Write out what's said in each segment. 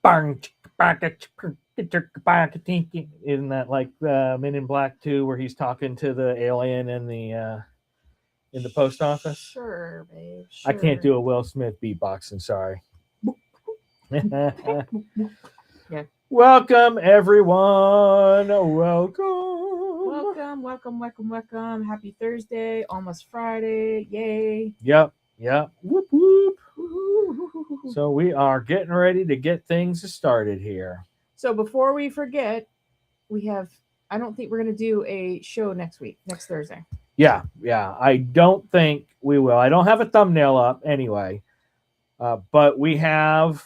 Isn't that like Men in Black 2 where he's talking to the alien in the post office? Sure, babe. Sure. I can't do a Will Smith beatboxing, sorry. Yeah. Welcome, everyone. Welcome. Welcome. Happy Thursday. Almost Friday. Yay. Yep. Whoop, whoop. Woo-hoo. So we are getting ready to get things started here. So before we forget, I don't think we're going to do a show next Thursday. Yeah. I don't think we will. I don't have a thumbnail up anyway, but we have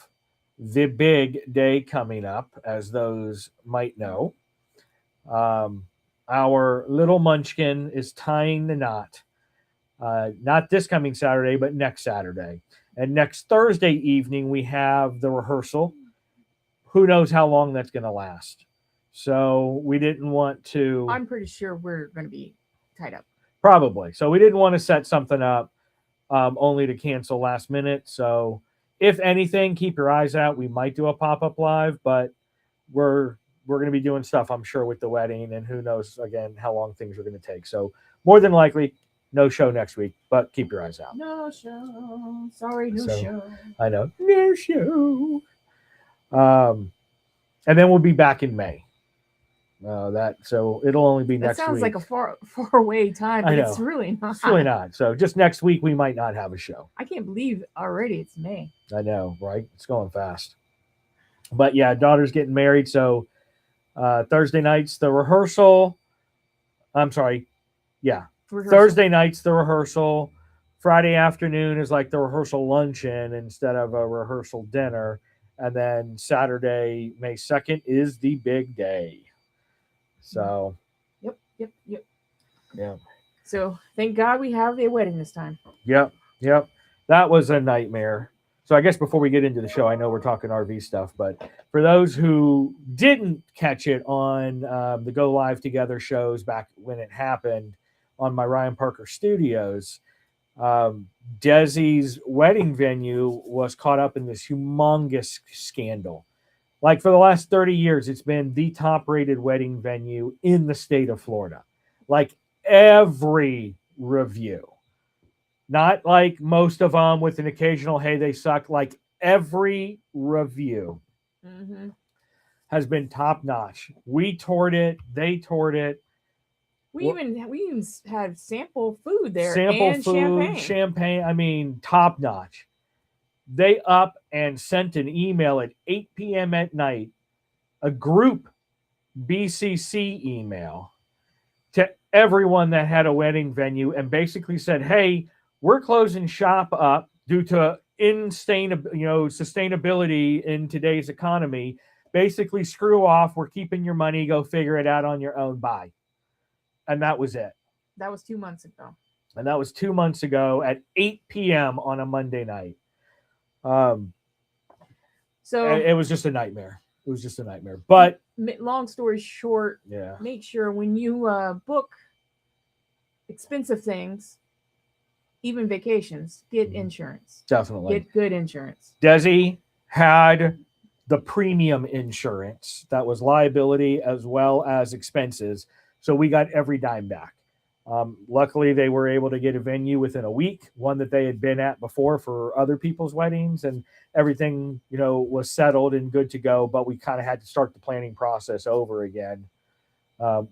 the big day coming up, as those might know. Our little munchkin is tying the knot. Not this coming Saturday, but next Saturday. And next Thursday evening, we have the rehearsal. Who knows how long that's going to last. So we didn't want to... I'm pretty sure we're going to be tied up. Probably. So we didn't want to set something up only to cancel last minute. So if anything, keep your eyes out. We might do a pop-up live, but we're going to be doing stuff, I'm sure, with the wedding. And who knows, again, how long things are going to take. So more than likely... no show next week, but keep your eyes out. No show. Sorry, no show. I know. No show. And then we'll be back in May. So it'll only be next week. That sounds like a far away time, but it's really not. It's really not. So just next week, we might not have a show. I can't believe already it's May. I know, right? It's going fast. But yeah, daughter's getting married. So Thursday night's the rehearsal. I'm sorry. Yeah. Thursday night's the rehearsal. Friday afternoon is like the rehearsal luncheon instead of a rehearsal dinner. And then Saturday, May 2nd, is the big day. So. Yep. Yeah. So thank God we have a wedding this time. Yep. That was a nightmare. So I guess before we get into the show, I know we're talking RV stuff, but for those who didn't catch it on the Go Live Together shows back when it happened, on my Ryan Parker Studios, Desi's wedding venue was caught up in this humongous scandal. Like for the last 30 years, it's been the top-rated wedding venue in the state of Florida. Like every review. Not like most of them with an occasional, hey, they suck. Like every review has been top-notch. We toured it. They toured it. We even had sample food there. Champagne. I mean, top notch. They up and sent an email at 8 p.m. at night, a group BCC email to everyone that had a wedding venue, and basically said, "Hey, we're closing shop up due to sustainability in today's economy. Basically, screw off. We're keeping your money. Go figure it out on your own. Bye." And that was it. That was 2 months ago. And that was 2 months ago at 8 p.m. on a Monday night. So it was just a nightmare. But long story short, make sure when you book expensive things, even vacations, get insurance. Definitely. Get good insurance. Desi had the premium insurance that was liability as well as expenses. So we got every dime back. Luckily, they were able to get a venue within a week, one that they had been at before for other people's weddings, and everything, was settled and good to go. But we kind of had to start the planning process over again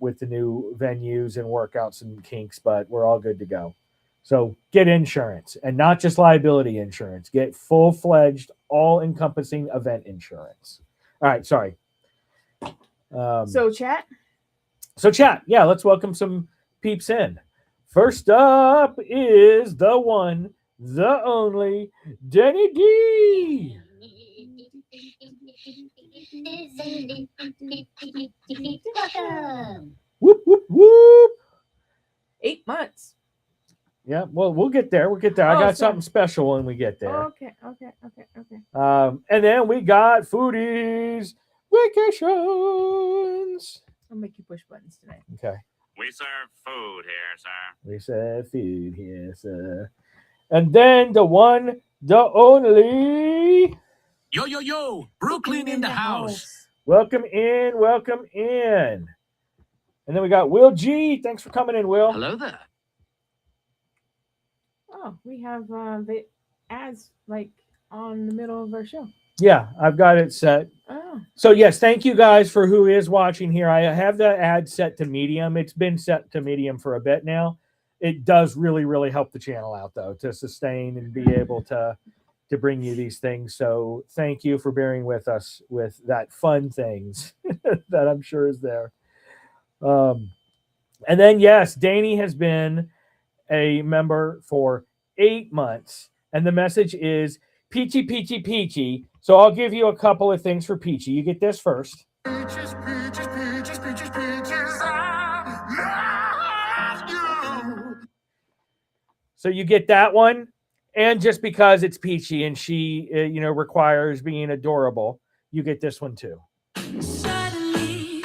with the new venues and workouts and kinks, but we're all good to go. So get insurance, and not just liability insurance. Get full-fledged, all-encompassing event insurance. All right, sorry. So chat, yeah, let's welcome some peeps in. First up is the one, the only, Denny D. Whoop, whoop, whoop. 8 months. Yeah, well, we'll get there. I got something special when we get there. Okay. And then we got Foodies Vacations. I'll make you push buttons today. Okay. We serve food here, sir. We serve food here, sir. And then the one, the only, Yo, Brooklyn in the house. Welcome in, welcome in. And then we got Will G. Thanks for coming in, Will. Hello there. Oh, we have the ads like on the middle of our show. Yeah, I've got it set. Oh. So yes, thank you guys for who is watching here. I have the ad set to medium. It's been set to medium for a bit now. It does really, really help the channel out though to sustain and be able to bring you these things. So thank you for bearing with us with that fun things that I'm sure is there. And then yes, Danny has been a member for 8 months, and the message is Peachy, Peachy, Peachy. So I'll give you a couple of things for Peachy. You get this first. Peaches, peaches, peaches, peaches, peaches. I love you. So you get that one, and just because it's Peachy and she, requires being adorable, you get this one too. Suddenly,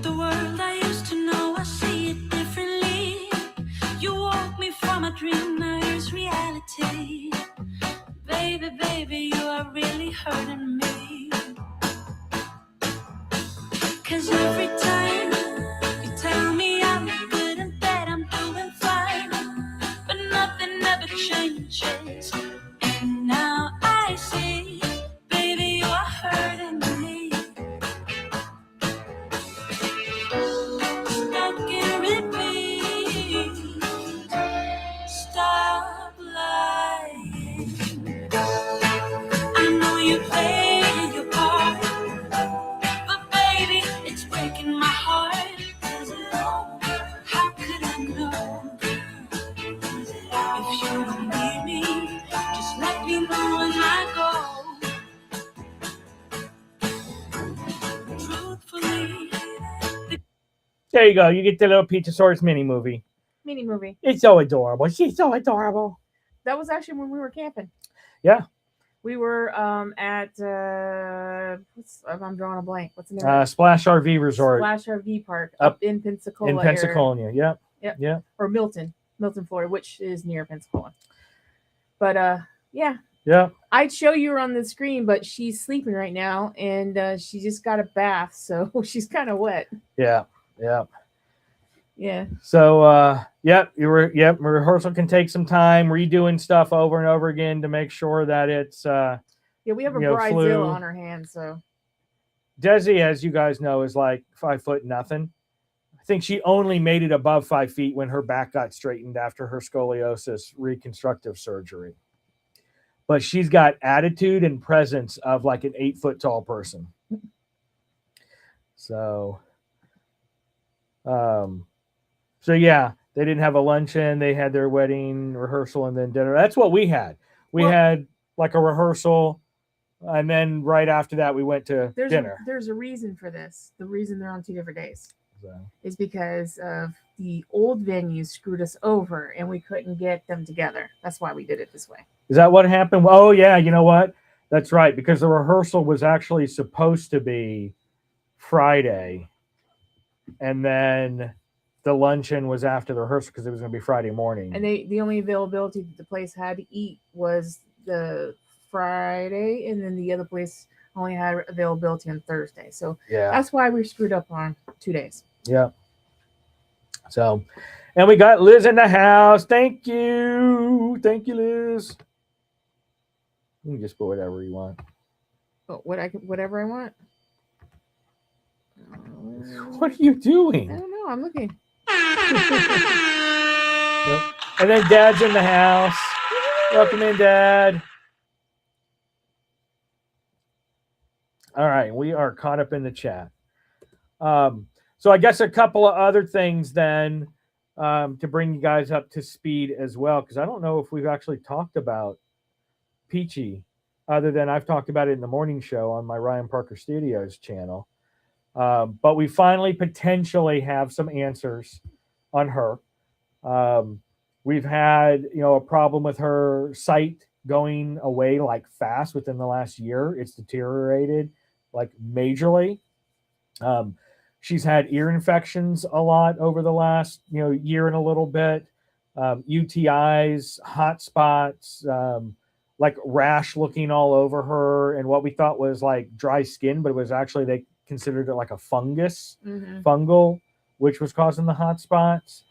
the world I used to know, I see it differently. You woke me from a dream, now here's reality. Baby, you are really hurting me. 'Cause every time you tell me I'm good and that I'm doing fine, but nothing ever changes. And now I see, baby, you are hurting me. Stuck in repeat. Stop lying. I know you played your part, but baby, it's breaking my heart. How could I know? If you don't need me, just let me know when I go. Truthfully, There you go. You get the little Peachosaurus mini movie. Mini movie. It's so adorable. She's so adorable. That was actually when we were camping. Yeah. We were at I'm drawing a blank. What's the name? Splash RV Resort Splash RV Park up in Pensacola. in Pensacola. Area. Yep. Yeah. Or Milton, Florida, which is near Pensacola. But yeah. I'd show you her on the screen, but she's sleeping right now, and she just got a bath, so she's kind of wet. Yeah. So rehearsal can take some time, redoing stuff over and over again to make sure that it's we have a bridezilla on her hand. So Desi, as you guys know, is like 5 foot nothing. I think she only made it above 5 feet when her back got straightened after her scoliosis reconstructive surgery. But she's got attitude and presence of like an 8 foot tall person. So yeah, they didn't have a luncheon. They had their wedding rehearsal and then dinner. That's what we had. We had like a rehearsal, and then right after that we went to dinner. There's a reason for this. The reason they're on 2 different days is because of the old venue screwed us over and we couldn't get them together. That's why we did it this way. Is that what happened? Oh yeah, you know what? That's right, because the rehearsal was actually supposed to be Friday, and then the luncheon was after the rehearsal because it was going to be Friday morning. And the only availability that the place had to eat was the Friday, and then the other place only had availability on Thursday. So that's why we screwed up on 2 days. Yeah. So, and we got Liz in the house. Thank you, Liz. You can just put whatever you want. Oh, whatever I want. What are you doing? I don't know. I'm looking. Yep. And then Dad's in the house. Welcome in, Dad. All right, we are caught up in the chat. So I guess a couple of other things then to bring you guys up to speed as well, because I don't know if we've actually talked about Peachy other than I've talked about it in the morning show on my Ryan Parker Studios channel. But we finally potentially have some answers on her. We've had, a problem with her sight going away like fast within the last year. It's deteriorated like majorly. She's had ear infections a lot over the last, year and a little bit. UTIs, hot spots, like rash looking all over her, and what we thought was like dry skin, but it was actually, they considered it like a fungal, which was causing the hot spots.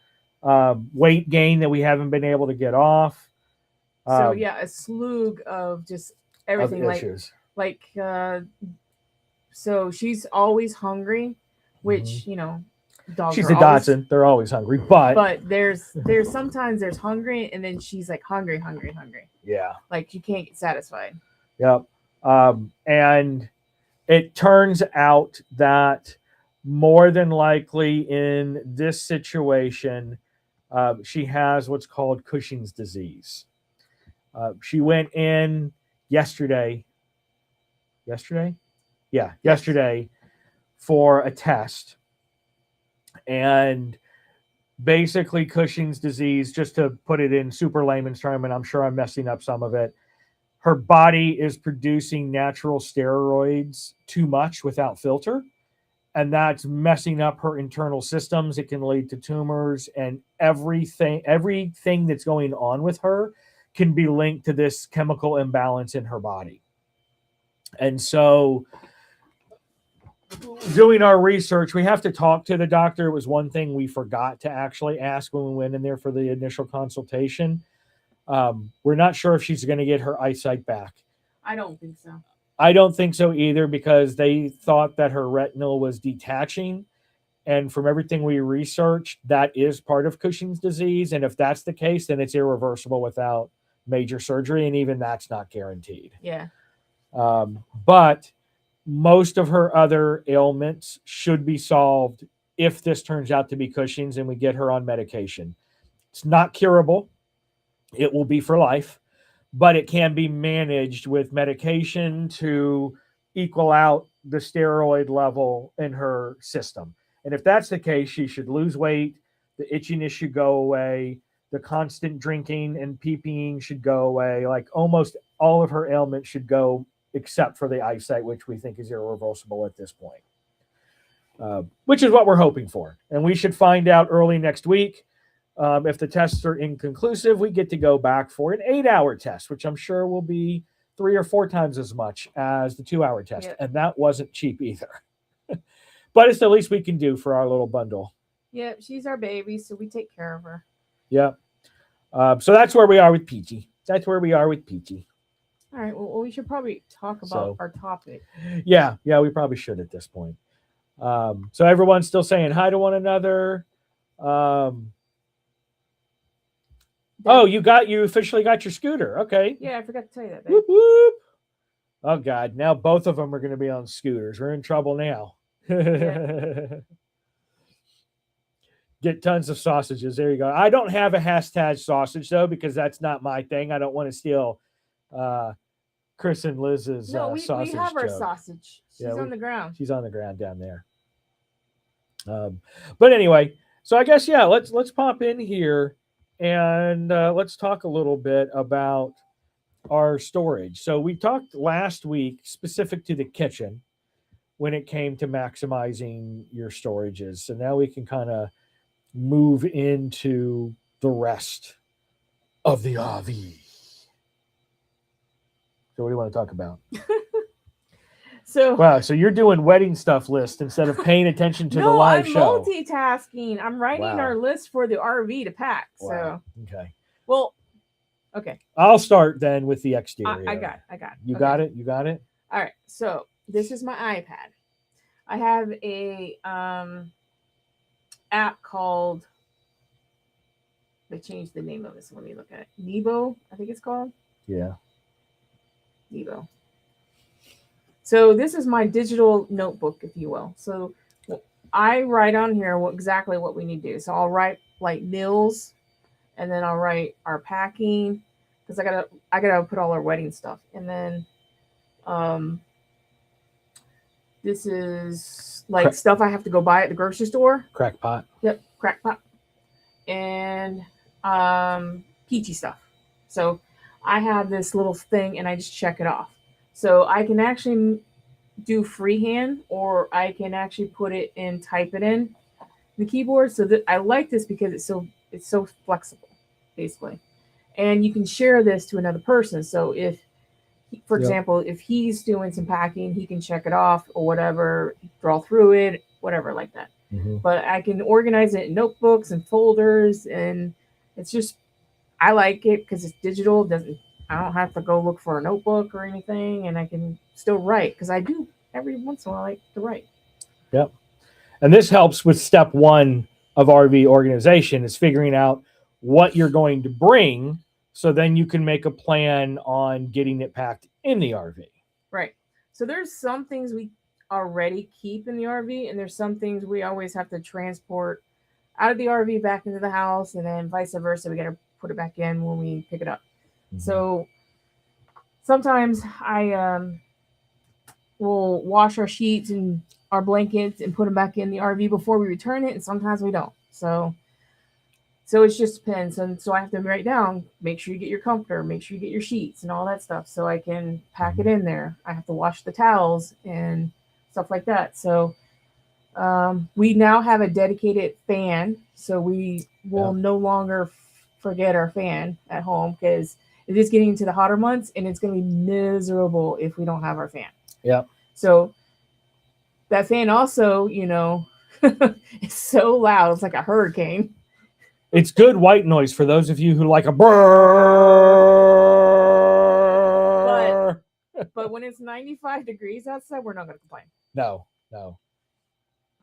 Weight gain that we haven't been able to get off. So yeah, a slew of just everything, of issues. So she's always hungry, which dogs She's are a always, Dachshund. They're always hungry, but there's sometimes there's hungry, and then she's like hungry. yeah, Like you can't get satisfied. yep. And it turns out that more than likely in this situation, she has what's called Cushing's disease. She went in yesterday. Yesterday? Yeah, Yes. yesterday for a test. And basically, Cushing's disease, just to put it in super layman's term, and I'm sure I'm messing up some of it, her body is producing natural steroids too much without filter, and that's messing up her internal systems. It can lead to tumors, and everything that's going on with her can be linked to this chemical imbalance in her body. And so, doing our research, we have to talk to the doctor. It was one thing we forgot to actually ask when we went in there for the initial consultation. We're not sure if she's going to get her eyesight back. I don't think so. I don't think so either, because they thought that her retinal was detaching. And from everything we researched, that is part of Cushing's disease. And if that's the case, then it's irreversible without major surgery. And even that's not guaranteed. Yeah. But most of her other ailments should be solved if this turns out to be Cushing's and we get her on medication. It's not curable. It will be for life, but it can be managed with medication to equal out the steroid level in her system. And if that's the case, she should lose weight. The itchiness should go away. The constant drinking and peeing should go away. Like almost all of her ailments should go, except for the eyesight, which we think is irreversible at this point, which is what we're hoping for. And we should find out early next week. If the tests are inconclusive, we get to go back for an 8-hour test, which I'm sure will be 3 or 4 times as much as the 2-hour test. Yep. And that wasn't cheap either. But it's the least we can do for our little bundle. Yeah, she's our baby, so we take care of her. Yeah. So that's where we are with Peachy. All right. Well, we should probably talk about our topic. Yeah, we probably should at this point. So everyone's still saying hi to one another. Oh, you officially got your scooter. Okay. Yeah, I forgot to tell you that, babe. Whoop, whoop. Oh God, now both of them are going to be on scooters. We're in trouble now. Yeah. Get tons of sausages. There you go. I don't have a hashtag sausage though, because that's not my thing. I don't want to steal Chris and Liz's sausage. We have our joke. sausage. She's on the ground. She's on the ground down there. But anyway, so I guess let's pop in here and let's talk a little bit about our storage. So we talked last week specific to the kitchen when it came to maximizing your storages. So now we can kind of move into the rest of the RV. So what do you want to talk about? So you're doing wedding stuff list instead of paying attention to the live show. I'm multitasking. I'm writing our list for the RV to pack. Wow. So okay. Well, okay. I'll start then with the exterior. I got it. You got it? You got it? All right. So this is my iPad. I have a app called, they changed the name of it, so let me look at it. Nebo, I think it's called. Yeah. Nebo. So this is my digital notebook, if you will. So I write on here exactly what we need to do. So I'll write like meals, and then I'll write our packing, because I gotta put all our wedding stuff. And then this is like stuff I have to go buy at the grocery store. Crackpot. Yep, crackpot. And Peachy stuff. So I have this little thing and I just check it off. So I can actually do freehand, or I can actually put it in, type it in the keyboard. So that I like this because it's so flexible, basically. and you can share this to another person. So if, for Yep. example, if he's doing some packing, he can check it off or whatever, draw through it, whatever like that. Mhm. But I can organize it in notebooks and folders, and it's just, I like it because it's digital. Doesn't I don't have to go look for a notebook or anything, and I can still write because I do every once in a while like to write. Yep. And this helps with step 1 of RV organization is figuring out what you're going to bring, so then you can make a plan on getting it packed in the RV. Right. So there's some things we already keep in the RV, and there's some things we always have to transport out of the RV back into the house, and then vice versa. We got to put it back in when we pick it up. Mhm. So sometimes I will wash our sheets and our blankets and put them back in the RV before we return it, and sometimes we don't. So it just depends. And so I have to write down, make sure you get your comforter, make sure you get your sheets and all that stuff so I can pack it in there. I have to wash the towels and stuff like that. So we now have a dedicated fan, so we will no longer forget our fan at home because it is getting into the hotter months and it's going to be miserable if we don't have our fan. Yeah. So that fan also, you know, it's so loud. It's like a hurricane. It's good white noise for those of you who like a brrrr. But when it's 95 degrees outside, we're not going to complain. No.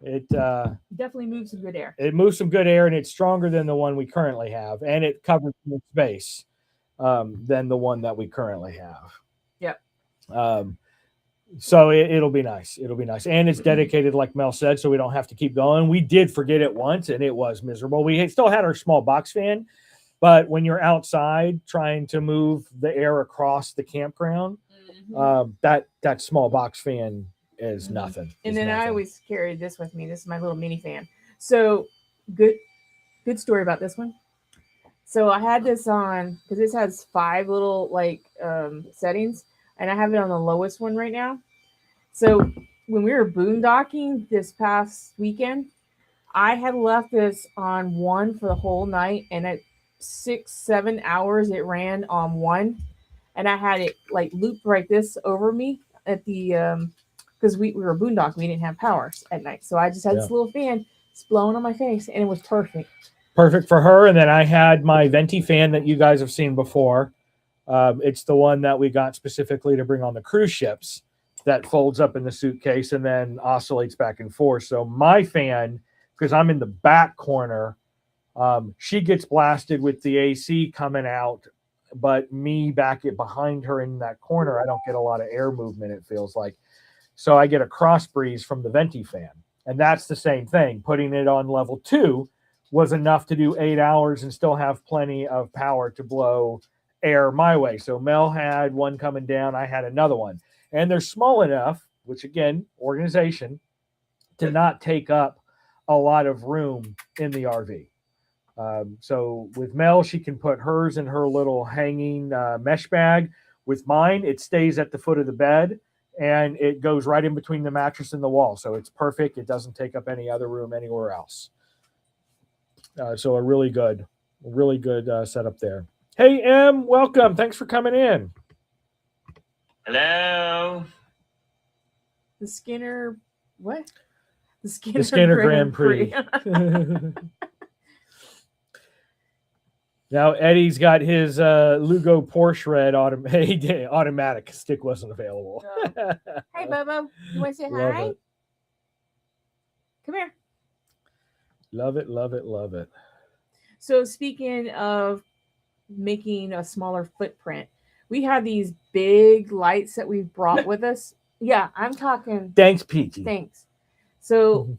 It Definitely moves some good air. It moves some good air, and it's stronger than the one we currently have, and it covers more space than the one that we currently have. Yep. So it'll be nice. It'll be nice, and it's dedicated, like Mel said, so we don't have to keep going. We did forget it once, and it was miserable. We still had our small box fan, but when you're outside trying to move the air across the campground, that small box fan is nothing. And then I always carry this with me. This is my little mini fan. So good story about this one. So I had this on because this has 5 little like settings, and I have it on the lowest one right now. So when we were boondocking this past weekend, I had left this on 1 for the whole night, and at 6-7 hours it ran on 1, and I had it like looped right this over me at the because we were boondocking, we didn't have power at night, so I just had this little fan just blowing on my face, and it was perfect. Perfect for her. And then I had my venti fan that you guys have seen before. It's the one that we got specifically to bring on the cruise ships that folds up in the suitcase and then oscillates back and forth. So my fan, because I'm in the back corner, she gets blasted with the AC coming out, but me back behind her in that corner, I don't get a lot of air movement, it feels like. So I get a cross breeze from the venti fan. And that's the same thing. Putting it on level 2 was enough to do 8 hours and still have plenty of power to blow air my way. So Mel had one coming down. I had another one. And they're small enough, which again, organization, to not take up a lot of room in the RV. So with Mel, she can put hers in her little hanging mesh bag. With mine, it stays at the foot of the bed, and it goes right in between the mattress and the wall. So it's perfect. It doesn't take up any other room anywhere else. So a really good setup there. Hey, Em, welcome. Thanks for coming in. Hello. The Skinner, what? The Skinner Grand Prix. Now Eddie's got his Lugo Porsche Red automatic. Stick wasn't available. Oh. Hey, Bobo, you want to say Love hi? it. Come here. Love it, love it, love it. So speaking of making a smaller footprint, we have these big lights that we brought with us. Yeah, I'm talking. Thanks, Peachy. Thanks. So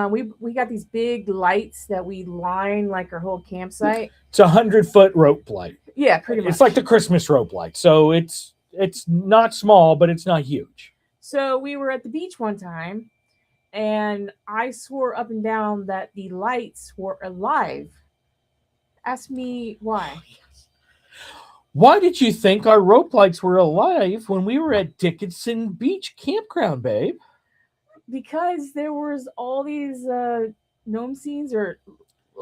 we got these big lights that we line like our whole campsite. It's 100-foot rope light. Yeah, pretty much. It's like the Christmas rope light. So it's not small, but it's not huge. So we were at the beach one time, and I swore up and down that the lights were alive. Ask me why. Why did you think our rope lights were alive when we were at Dickinson Beach Campground, babe? Because there was all these gnome scenes or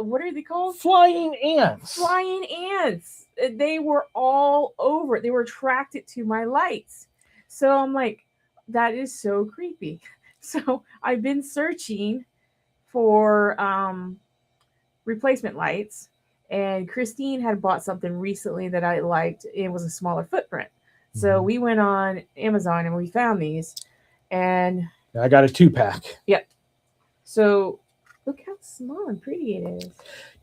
what are they called? Flying ants. Flying ants. They were all over it. They were attracted to my lights. So I'm like, that is so creepy. So I've been searching for replacement lights, and Christine had bought something recently that I liked. It was a smaller footprint. So we went on Amazon and we found these, and I got a 2-pack. Yep. So look how small and pretty it is.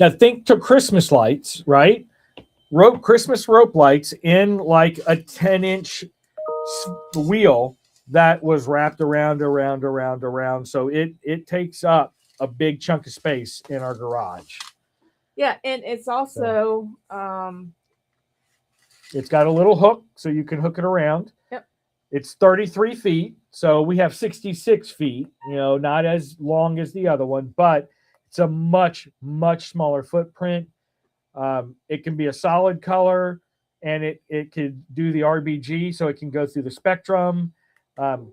Now think to Christmas lights, right? Christmas rope lights in like a 10-inch wheel that was wrapped around. So it takes up a big chunk of space in our garage. Yeah, and it's also it's got a little hook so you can hook it around. Yep. It's 33 feet, so we have 66 feet. Not as long as the other one, but it's a much smaller footprint. It can be a solid color, and it could do the RGB, so it can go through the spectrum.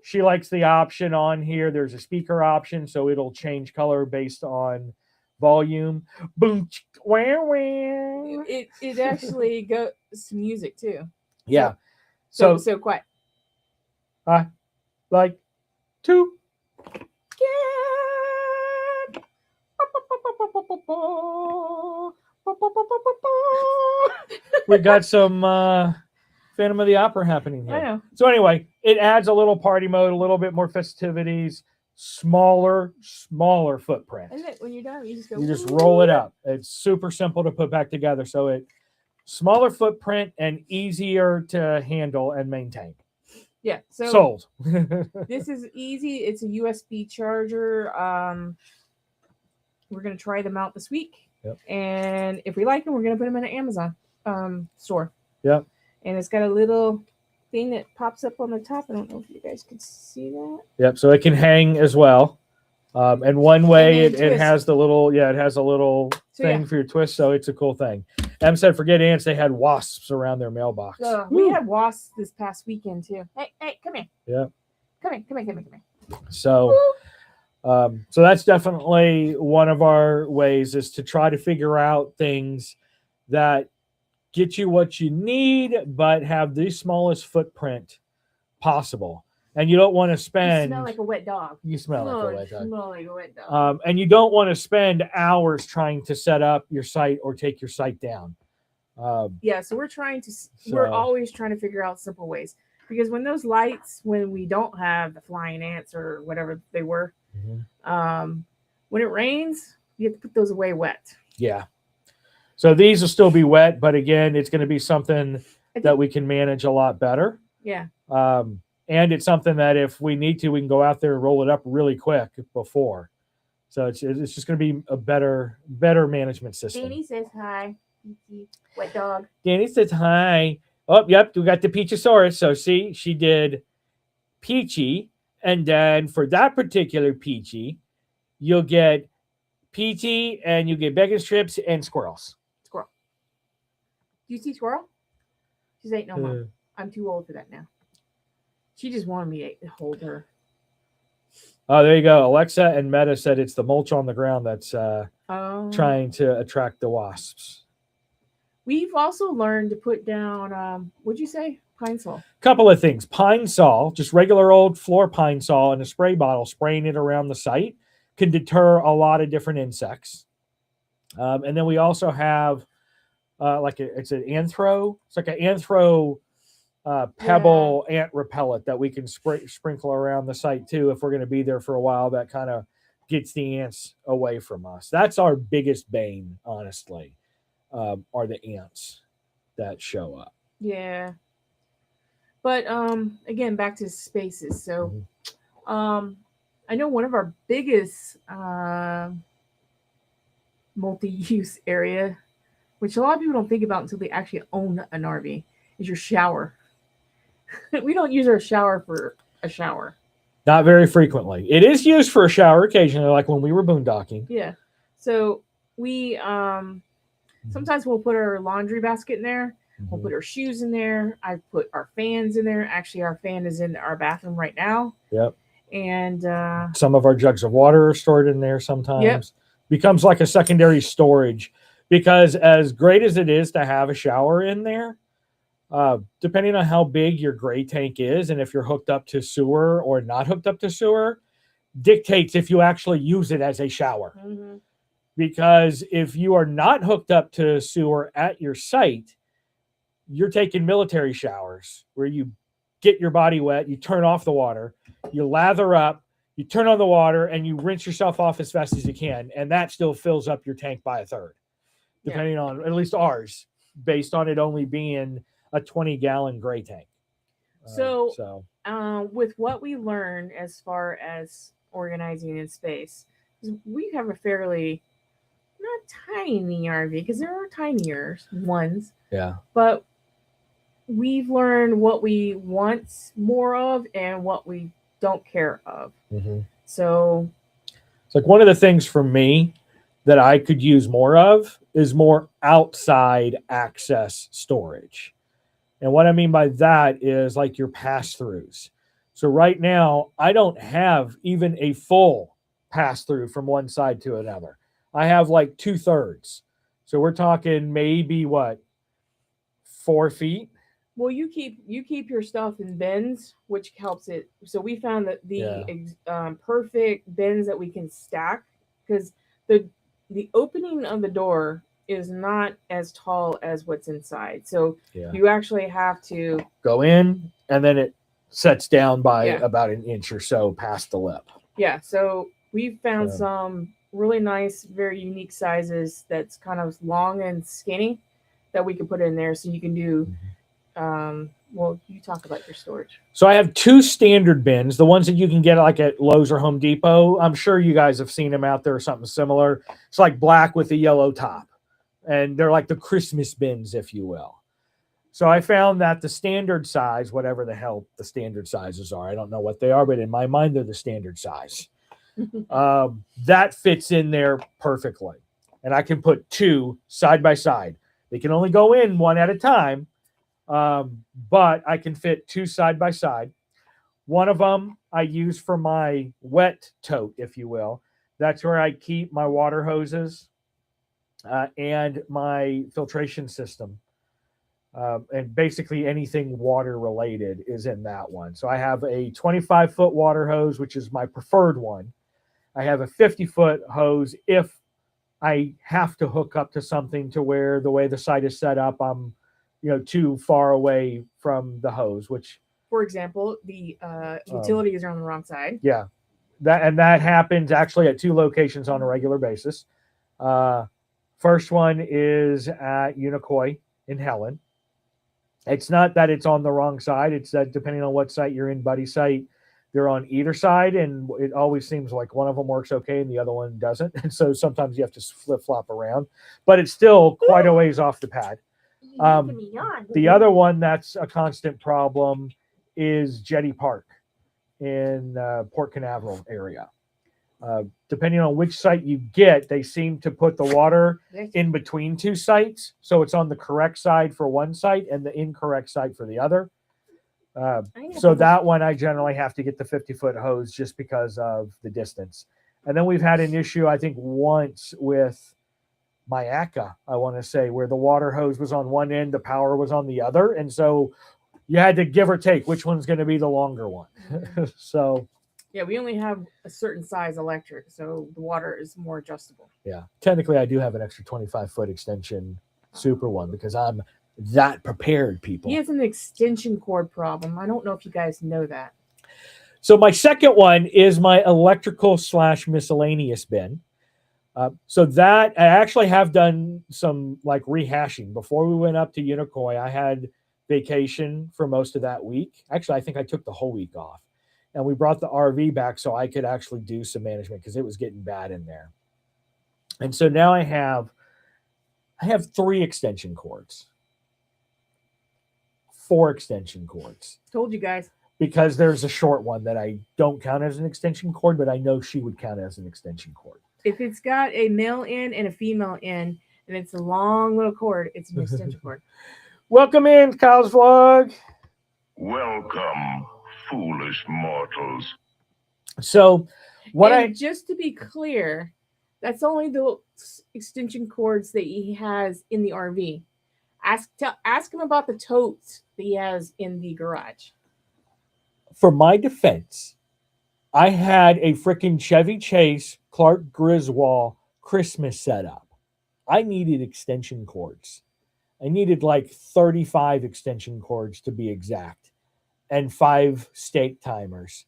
She likes the option on here. There's a speaker option, so it'll change color based on volume. Boom, wow, wow. It actually goes to music too. Yeah. So quiet. Like 2. We got some Phantom of the Opera happening here. I know. So anyway, it adds a little party mode, a little bit more festivities, smaller footprint. And then when you're done, you just go. You just roll it up. It's super simple to put back together. So it smaller footprint and easier to handle and maintain. Yeah. So Sold. this is easy. It's a USB charger. We're gonna try them out this week. Yep. And if we like them, we're gonna put them in an Amazon store. Yep. And it's got a little thing that pops up on the top. I don't know if you guys can see that. Yep. So it can hang as well. And one way And then it has the little, it has a little thing for your twist. So it's a cool thing. Em said, forget ants. They had wasps around their mailbox. We had wasps this past weekend too. Hey, come here. Yeah. Come here. So, so that's definitely one of our ways is to try to figure out things that get you what you need, but have the smallest footprint possible. And you don't want to spend. You smell like a wet dog. You smell like a wet dog. Smell like a wet dog. And you don't want to spend hours trying to set up your site or take your site down. Yeah, so we're always trying to figure out simple ways, because when those lights, when we don't have the flying ants or whatever they were, when it rains, you have to put those away wet. Yeah. So these will still be wet, but again, it's going to be something that we can manage a lot better. Yeah. And it's something that if we need to, we can go out there and roll it up really quick before. So it's just going to be a better management system. Danny says hi. Wet dog. Danny says hi. Oh, yep. We got the Peachosaurus. So see, she did Peachy. And then for that particular Peachy, you'll get Peachy and you get bacon strips and squirrels. Squirrel. Do you see squirrel? She's ain't no more. I'm too old for that now. She just wanted me to hold her. Oh, there you go. Alexa and Meta said it's the mulch on the ground that's trying to attract the wasps. We've also learned to put down, what'd you say? Pine sol. Couple of things. Pine sol, just regular old floor pine sol in a spray bottle, spraying it around the site can deter a lot of different insects. And then we also have it's an anthro. It's like an anthro pebble ant repellent that we can sprinkle around the site too if we're going to be there for a while. That kind of gets the ants away from us. That's our biggest bane, honestly, are the ants that show up. Yeah. But again, back to spaces. So I know one of our biggest multi-use area, which a lot of people don't think about until they actually own an RV, is your shower. We don't use our shower for a shower. Not very frequently. It is used for a shower occasionally, like when we were boondocking. Yeah. So we sometimes we'll put our laundry basket in there. We'll put our shoes in there. I put our fans in there. Actually, our fan is in our bathroom right now. Yep. And some of our jugs of water are stored in there sometimes. Yep. becomes like a secondary storage, because as great as it is to have a shower in there, depending on how big your gray tank is and if you're hooked up to sewer or not hooked up to sewer, dictates if you actually use it as a shower. Mm-hmm. Because if you are not hooked up to sewer at your site, you're taking military showers where you get your body wet, you turn off the water, you lather up, you turn on the water, and you rinse yourself off as fast as you can. And that still fills up your tank by a third, depending on, at least ours, based on it only being a 20-gallon gray tank. So with what we learned as far as organizing in space, we have a fairly not tiny RV, because there are tinier ones. Yeah. But we've learned what we want more of and what we don't care of. Mm-hmm. So it's like one of the things for me that I could use more of is more outside access storage. And what I mean by that is like your pass-throughs. So right now, I don't have even a full pass-through from one side to another. I have like 2/3. So we're talking maybe 4 feet? well, you keep your stuff in bins, which helps it. So we found that the perfect bins that we can stack, because the opening of the door is not as tall as what's inside. So you actually have to go in, and then it sets down by about an inch or so past the lip. Yeah. So we've found some really nice, very unique sizes that's kind of long and skinny that we can put in there. So you can do, well, you talk about your storage. So I have 2 standard bins, the ones that you can get like at Lowe's or Home Depot. I'm sure you guys have seen them out there or something similar. It's like black with a yellow top. And they're like the Christmas bins, if you will. So I found that the standard size, whatever the hell the standard sizes are, I don't know what they are, but in my mind, they're the standard size. That fits in there perfectly. And I can put 2 side by side. They can only go in one at a time, but I can fit 2 side by side. One of them I use for my wet tote, if you will. That's where I keep my water hoses and my filtration system. And basically anything water related is in that one. So I have a 25-foot water hose, which is my preferred one. I have a 50-foot hose if I have to hook up to something to where the way the site is set up, I'm too far away from the hose, which, for example, the utilities are on the wrong side. Yeah, that happens actually at 2 locations on a regular basis. First one is at Unicoi in Helen. It's not that it's on the wrong side. It's that depending on what site you're in, buddy site, they're on either side, and it always seems like one of them works okay and the other one doesn't. And so sometimes you have to flip-flop around, but it's still quite a ways off the pad. The other one that's a constant problem is Jetty Park in Port Canaveral area. Depending on which site you get, they seem to put the water in between 2 sites. So it's on the correct side for one site and the incorrect side for the other. So that one, I generally have to get the 50-foot hose just because of the distance. And then we've had an issue, I think, once with my ACA, I want to say, where the water hose was on one end, the power was on the other. And so you had to give or take which one's going to be the longer one. So yeah, we only have a certain size electric, so the water is more adjustable. Yeah, technically I do have an extra 25-foot extension super one because I'm that prepared, people. He has an extension cord problem. I don't know if you guys know that. So my second one is my electrical / miscellaneous bin. So that I actually have done some like rehashing. Before we went up to Unicoi, I had vacation for most of that week. Actually, I think I took the whole week off. And we brought the RV back so I could actually do some management because it was getting bad in there. And so now I have 3 extension cords. 4 extension cords. Told you guys. Because there's a short one that I don't count as an extension cord, but I know she would count as an extension cord. If it's got a male end and a female end, and it's a long little cord, it's an extension cord. Welcome in, Kyle's Vlog. Welcome, foolish mortals. So, just to be clear, That's only the extension cords that he has in the RV. Ask him about the totes that he has in the garage. For my defense, I had a freaking Chevy Chase Clark Griswold Christmas setup. I needed extension cords. I needed like 35 extension cords to be exact, and 5 stake timers,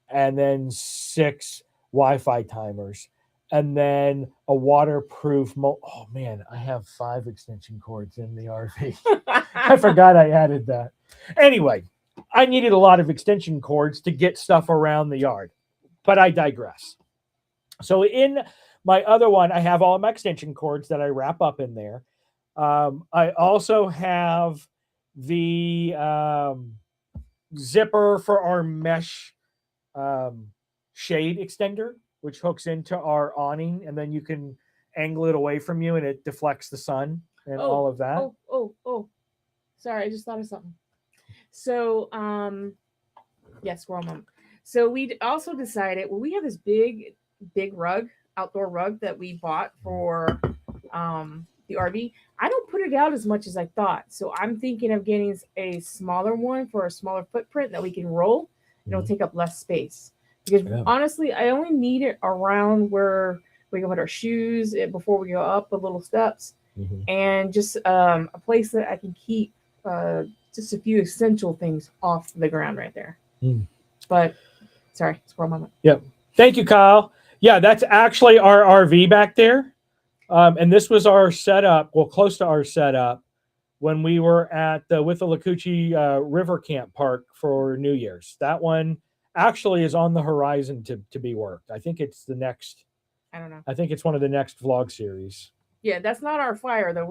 and then 6 Wi-Fi timers, and then a waterproof. Oh man, I have 5 extension cords in the RV. I forgot I added that. Anyway, I needed a lot of extension cords to get stuff around the yard, but I digress. So in my other one, I have all my extension cords that I wrap up in there. I also have the zipper for our mesh shade extender, which hooks into our awning, and then you can angle it away from you and it deflects the sun and all of that. Oh. Sorry, I just thought of something. So, yes, squirrel mom. So we also decided, well, we have this big rug, outdoor rug that we bought for the RV. I don't put it out as much as I thought. So I'm thinking of getting a smaller one for a smaller footprint that we can roll. It'll take up less space. Because honestly, I only need it around where we can put our shoes before we go up the little steps. And just a place that I can keep just a few essential things off the ground right there. But sorry, squirrel moment. Yep. Thank you, Kyle. Yeah, that's actually our RV back there. And this was our setup, well, close to our setup, when we were at the Withlacoochee River Camp Park for New Year's. That one actually is on the horizon to be worked. I think it's the next. I don't know. I think it's one of the next vlog series. Yeah, that's not our fire though.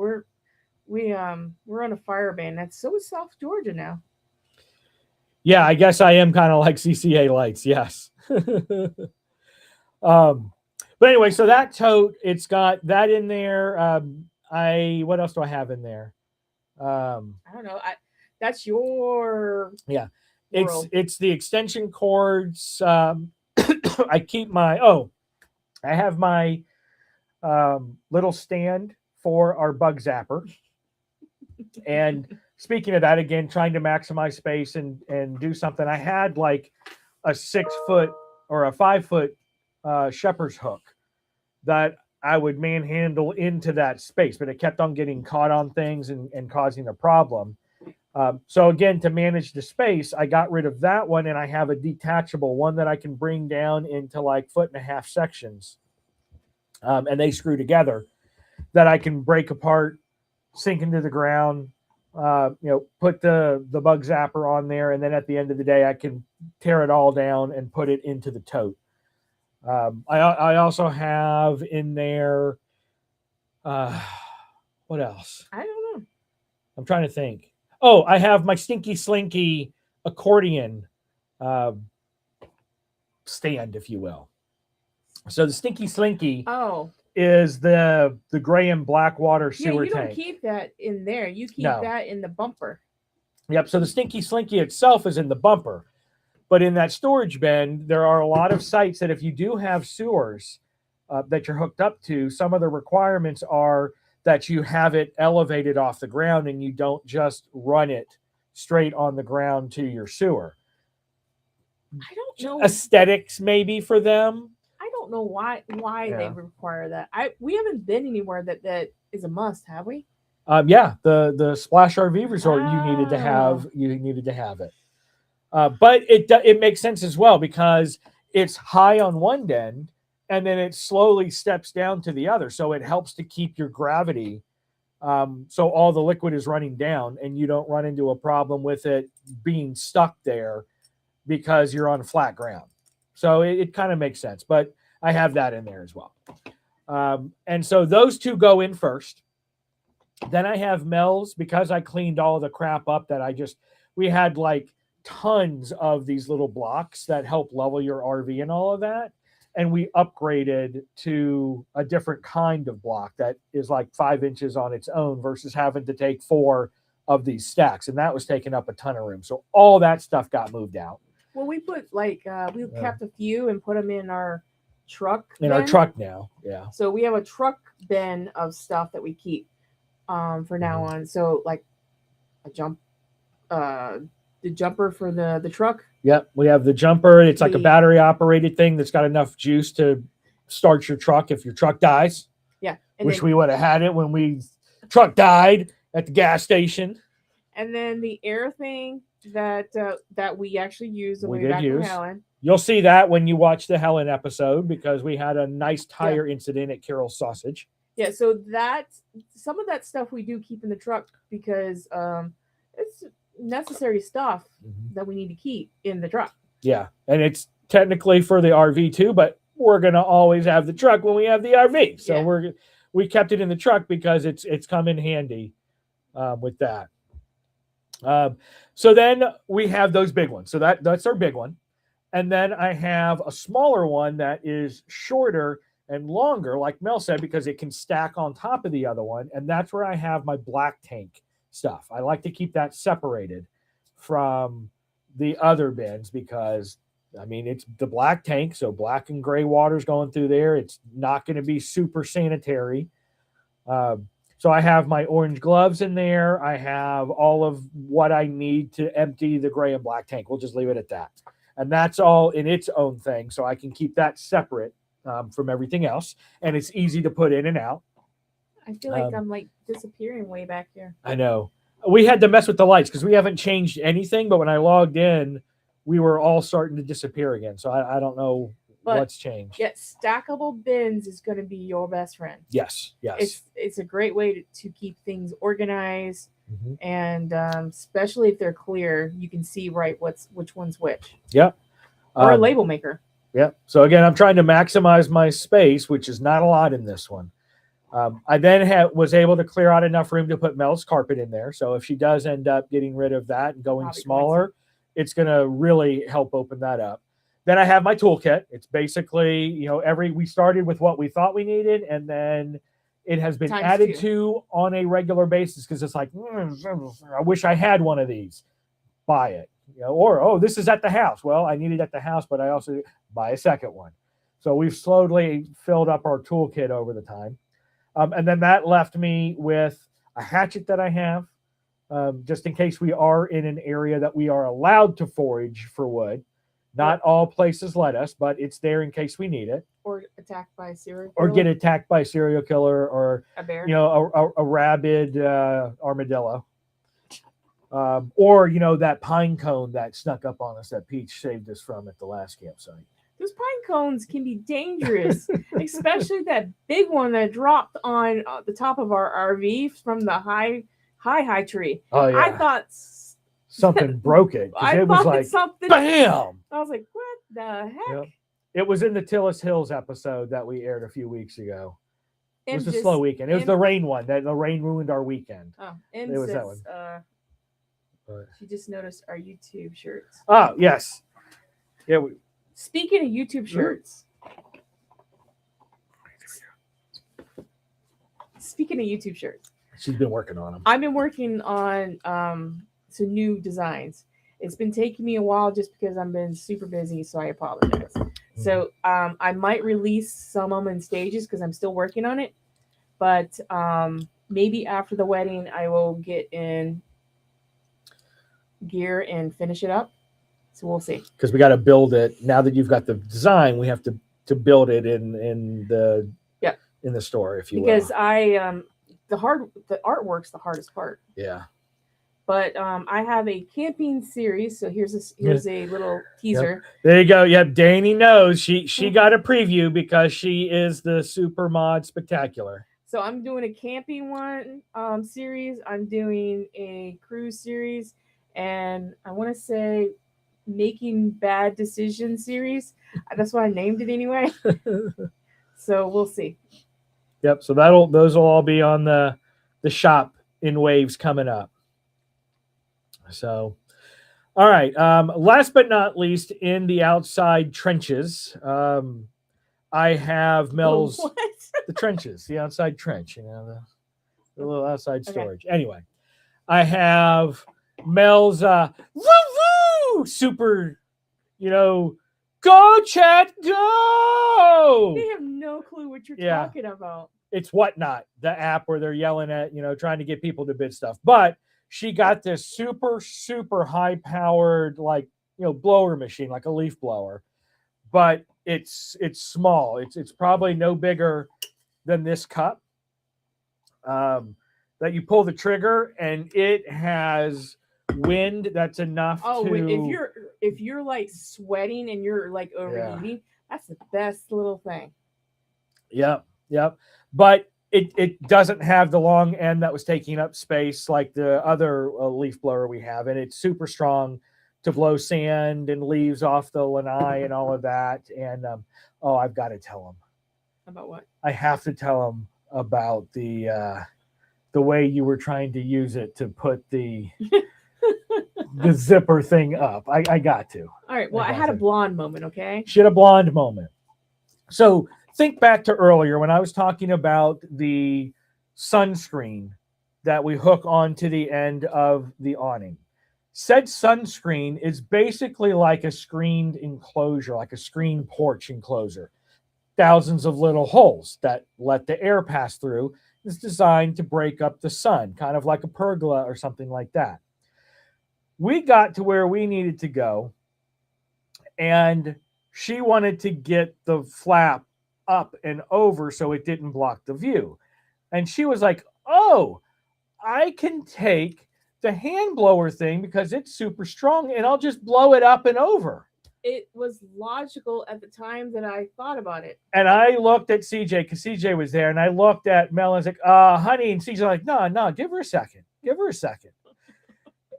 We're on a fire ban. That's so is South Georgia now. Yeah, I guess I am kind of like CCA lights. Yes. But anyway, so that tote, it's got that in there. What else do I have in there? I don't know. That's your yeah. world. It's the extension cords. I keep my I have my little stand for our bug zapper. And speaking of that, again, trying to maximize space and do something, I had like a 6-foot or a 5-foot shepherd's hook that I would manhandle into that space, but it kept on getting caught on things and causing a problem. So again, to manage the space, I got rid of that one, and I have a detachable one that I can bring down into like 1.5 sections, and they screw together, that I can break apart, sink into the ground, put the bug zapper on there, and then at the end of the day, I can tear it all down and put it into the tote. I also have in there, what else? I don't know. I'm trying to think. Oh, I have my Stinky Slinky accordion stand, if you will. So the Stinky Slinky is the gray and black water sewer tank. You don't keep that in there. You keep that in the bumper. Yep. So the Stinky Slinky itself is in the bumper. But in that storage bin, there are a lot of sites that if you do have sewers that you're hooked up to, some of the requirements are that you have it elevated off the ground and you don't just run it straight on the ground to your sewer. I don't know. Aesthetics maybe for them. I don't know why they require that. We haven't been anywhere that is a must, have we? Yeah, the Splash RV Resort, you needed to have it. But it makes sense as well because it's high on one end and then it slowly steps down to the other. So it helps to keep your gravity. So all the liquid is running down and you don't run into a problem with it being stuck there because you're on flat ground. So it kind of makes sense, but I have that in there as well. And so those two go in first. Then I have Mel's, because I cleaned all the crap up that we had like tons of these little blocks that help level your RV and all of that. And we upgraded to a different kind of block that is like 5 inches on its own versus having to take 4 of these stacks. And that was taking up a ton of room. So all that stuff got moved out. Well, we put we kept a few and put them in our truck. in our bin. truck now. Yeah. So we have a truck bin of stuff that we keep for now Mm-hmm. on. So like a the jumper for the truck. Yep. We have the jumper. It's like a The- battery operated thing that's got enough juice to start your truck if your truck dies. Yeah. And Wish then, we would have had it when truck died at the gas station. and then the air thing that we actually used when We we did were back from use. Helen. You'll see that when you watch the Helen episode because we had a nice tire incident at Carol's Sausage. Yeah, so that some of that stuff we do keep in the truck because it's necessary stuff that we need to keep in the truck. Yeah, and it's technically for the RV too, but we're gonna always have the truck when we have the RV. So Yeah. we kept it in the truck because it's come in handy with that. So then we have those big ones. So that's our big one, and then I have a smaller one that is shorter and longer, like Mel said, because it can stack on top of the other one, and that's where I have my black tank stuff. I like to keep that separated from the other bins because I mean it's the black tank, so black and gray water's going through there. It's not going to be super sanitary. So I have my orange gloves in there. I have all of what I need to empty the gray and black tank. We'll just leave it at that, and that's all in its own thing. So I can keep that separate from everything else, and it's easy to put in and out. I feel like I'm like disappearing way back here. I know. We had to mess with the lights because we haven't changed anything, but when I logged in, we were all starting to disappear again. So I don't know what's changed. Yeah, stackable bins is going to be your best friend. Yes. It's a great way to keep things organized, Mm-hmm. and especially if they're clear, you can see right which one's which. Yep. Or a label maker. Yep. So again, I'm trying to maximize my space, which is not a lot in this one. I then was able to clear out enough room to put Mel's carpet in there. So if she does end up getting rid of that and going smaller, it's going to really help open that up. Then I have my toolkit. It's basically, we started with what we thought we needed, and then it has been added to on a regular basis because it's like, I wish I had one of these. Buy it. Or this is at the house. Well, I need it at the house, but I also buy a second one. So we've slowly filled up our toolkit over the time. And then that left me with a hatchet that I have, just in case we are in an area that we are allowed to forage for wood. Not all places let us, but it's there in case we need it. Or attacked by a serial killer. Or get attacked by a serial killer or a bear. A rabid armadillo. Or that pine cone that snuck up on us that Peach saved us from at the last campsite. Those pine cones can be dangerous, especially that big one that dropped on the top of our RV from the high tree. Oh yeah, I thought something broke it. It was like something. Bam! I was like, what the heck? Yep. It was in the Tillis Hills episode that we aired a few weeks ago. It was a slow weekend. It was the rain one. The rain ruined our weekend. Oh, and it was that one. She just noticed our YouTube shirts. Oh yes, yeah. Speaking of YouTube shirts, she's been working on them. I've been working on some new designs. It's been taking me a while just because I've been super busy, so I apologize. So I might release some of them in stages because I'm still working on it. But maybe after the wedding, I will get in gear and finish it up. So we'll see. Because we got to build it. Now that you've got the design, we have to build it in the store, if you will. Because the artwork's the hardest part. Yeah. But I have a camping series, so here's a little teaser. Yep. There you go. Yep, Danny knows she got a preview because she is the super mod spectacular. So I'm doing a camping one series. I'm doing a cruise series, and I want to say making bad decisions series. That's why I named it anyway. So we'll see. Yep. So those will all be on the shop in waves coming up. So, all right. Last but not least, in the outside trenches, I have Mel's the trenches, the outside trench. The little outside storage. Okay. Anyway, I have Mel's super, Go, chat, go! They have no clue what you're Yeah. talking about. It's Whatnot, the app where they're yelling at, trying to get people to bid stuff. But she got this super, super high powered, like, blower machine, like a leaf blower. But it's small. It's probably no bigger than this cup. That you pull the trigger and it has wind that's enough to. If you're like sweating and you're like overheating, that's the best little thing. Yep. But it doesn't have the long end that was taking up space like the other leaf blower we have, and it's super strong to blow sand and leaves off the lanai and all of that. And I've got to tell them about what I have to tell them about the way you were trying to use it to put the the zipper thing up. I got to. All right. Well, I had a blonde moment. Okay. She had a blonde moment. So think back to earlier when I was talking about the sunscreen that we hook onto the end of the awning. Said sunscreen is basically like a screened enclosure, like a screen porch enclosure. Thousands of little holes that let the air pass through. Is designed to break up the sun, kind of like a pergola or something like that. We got to where we needed to go, and she wanted to get the flap up and over so it didn't block the view. And she was like, oh, I can take the hand blower thing because it's super strong and I'll just blow it up and over. It was logical at the time that I thought about it. And I looked at CJ because CJ was there, and I looked at Mel and I was like, honey, and CJ like, no, give her a second.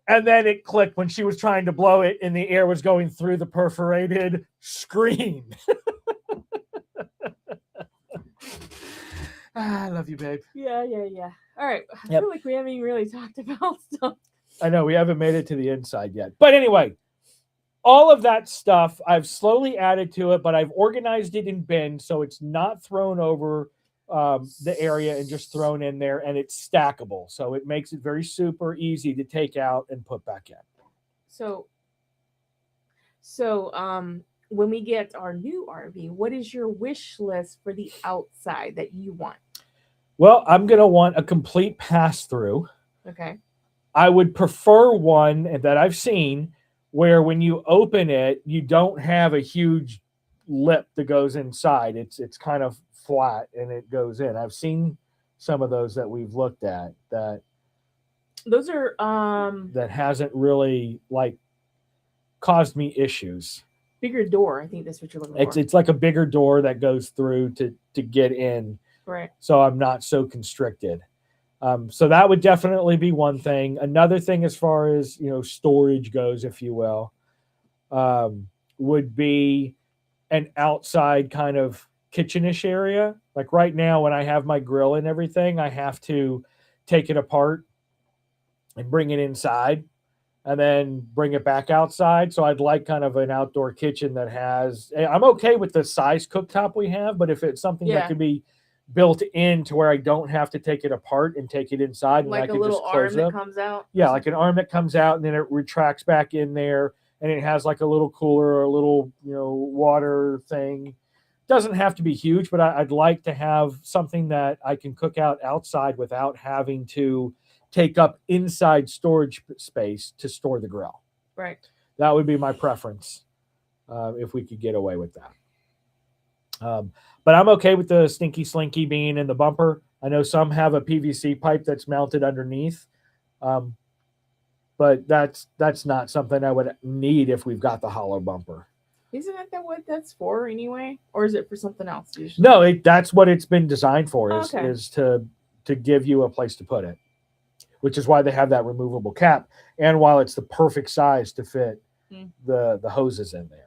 And then it clicked when she was trying to blow it and the air was going through the perforated screen. I love you, babe. Yeah. All right. I feel like we haven't even really talked about stuff. I know, we haven't made it to the inside yet. But anyway, all of that stuff, I've slowly added to it, but I've organized it in bins so it's not thrown over the area and just thrown in there, and it's stackable. So it makes it very super easy to take out and put back in. So when we get our new RV, what is your wish list for the outside that you want? Well, I'm going to want a complete pass-through. Okay. I would prefer one that I've seen where when you open it, you don't have a huge lip that goes inside. It's kind of flat and it goes in. I've seen some of those that we've looked at that those are that hasn't really like caused me issues. Bigger door, I think that's what you're looking for. It's like a bigger door that goes through to get in. Right. So I'm not so constricted. So that would definitely be one thing. Another thing, as far as storage goes, if you will, would be an outside kind of kitchenish area. Like right now, when I have my grill and everything, I have to take it apart and bring it inside and then bring it back outside. So I'd like kind of an outdoor kitchen that has. I'm okay with the size cooktop we have, but if it's something that could be built in to where I don't have to take it apart and take it inside, like and I a can little just close arm it up. that comes out. Yeah, like an arm that comes out and then it retracts back in there, and it has like a little cooler or a little water thing. Doesn't have to be huge, but I'd like to have something that I can cook out outside without having to take up inside storage space to store the grill. Right. That would be my preference if we could get away with that. But I'm okay with the Stinky Slinky being in the bumper. I know some have a PVC pipe that's mounted underneath, but that's not something I would need if we've got the hollow bumper. Isn't that what that's for anyway? Or is it for something else usually? No, that's what it's been designed for, Okay. is to give you a place to put it, which is why they have that removable cap, and while it's the perfect size to fit the hoses in there.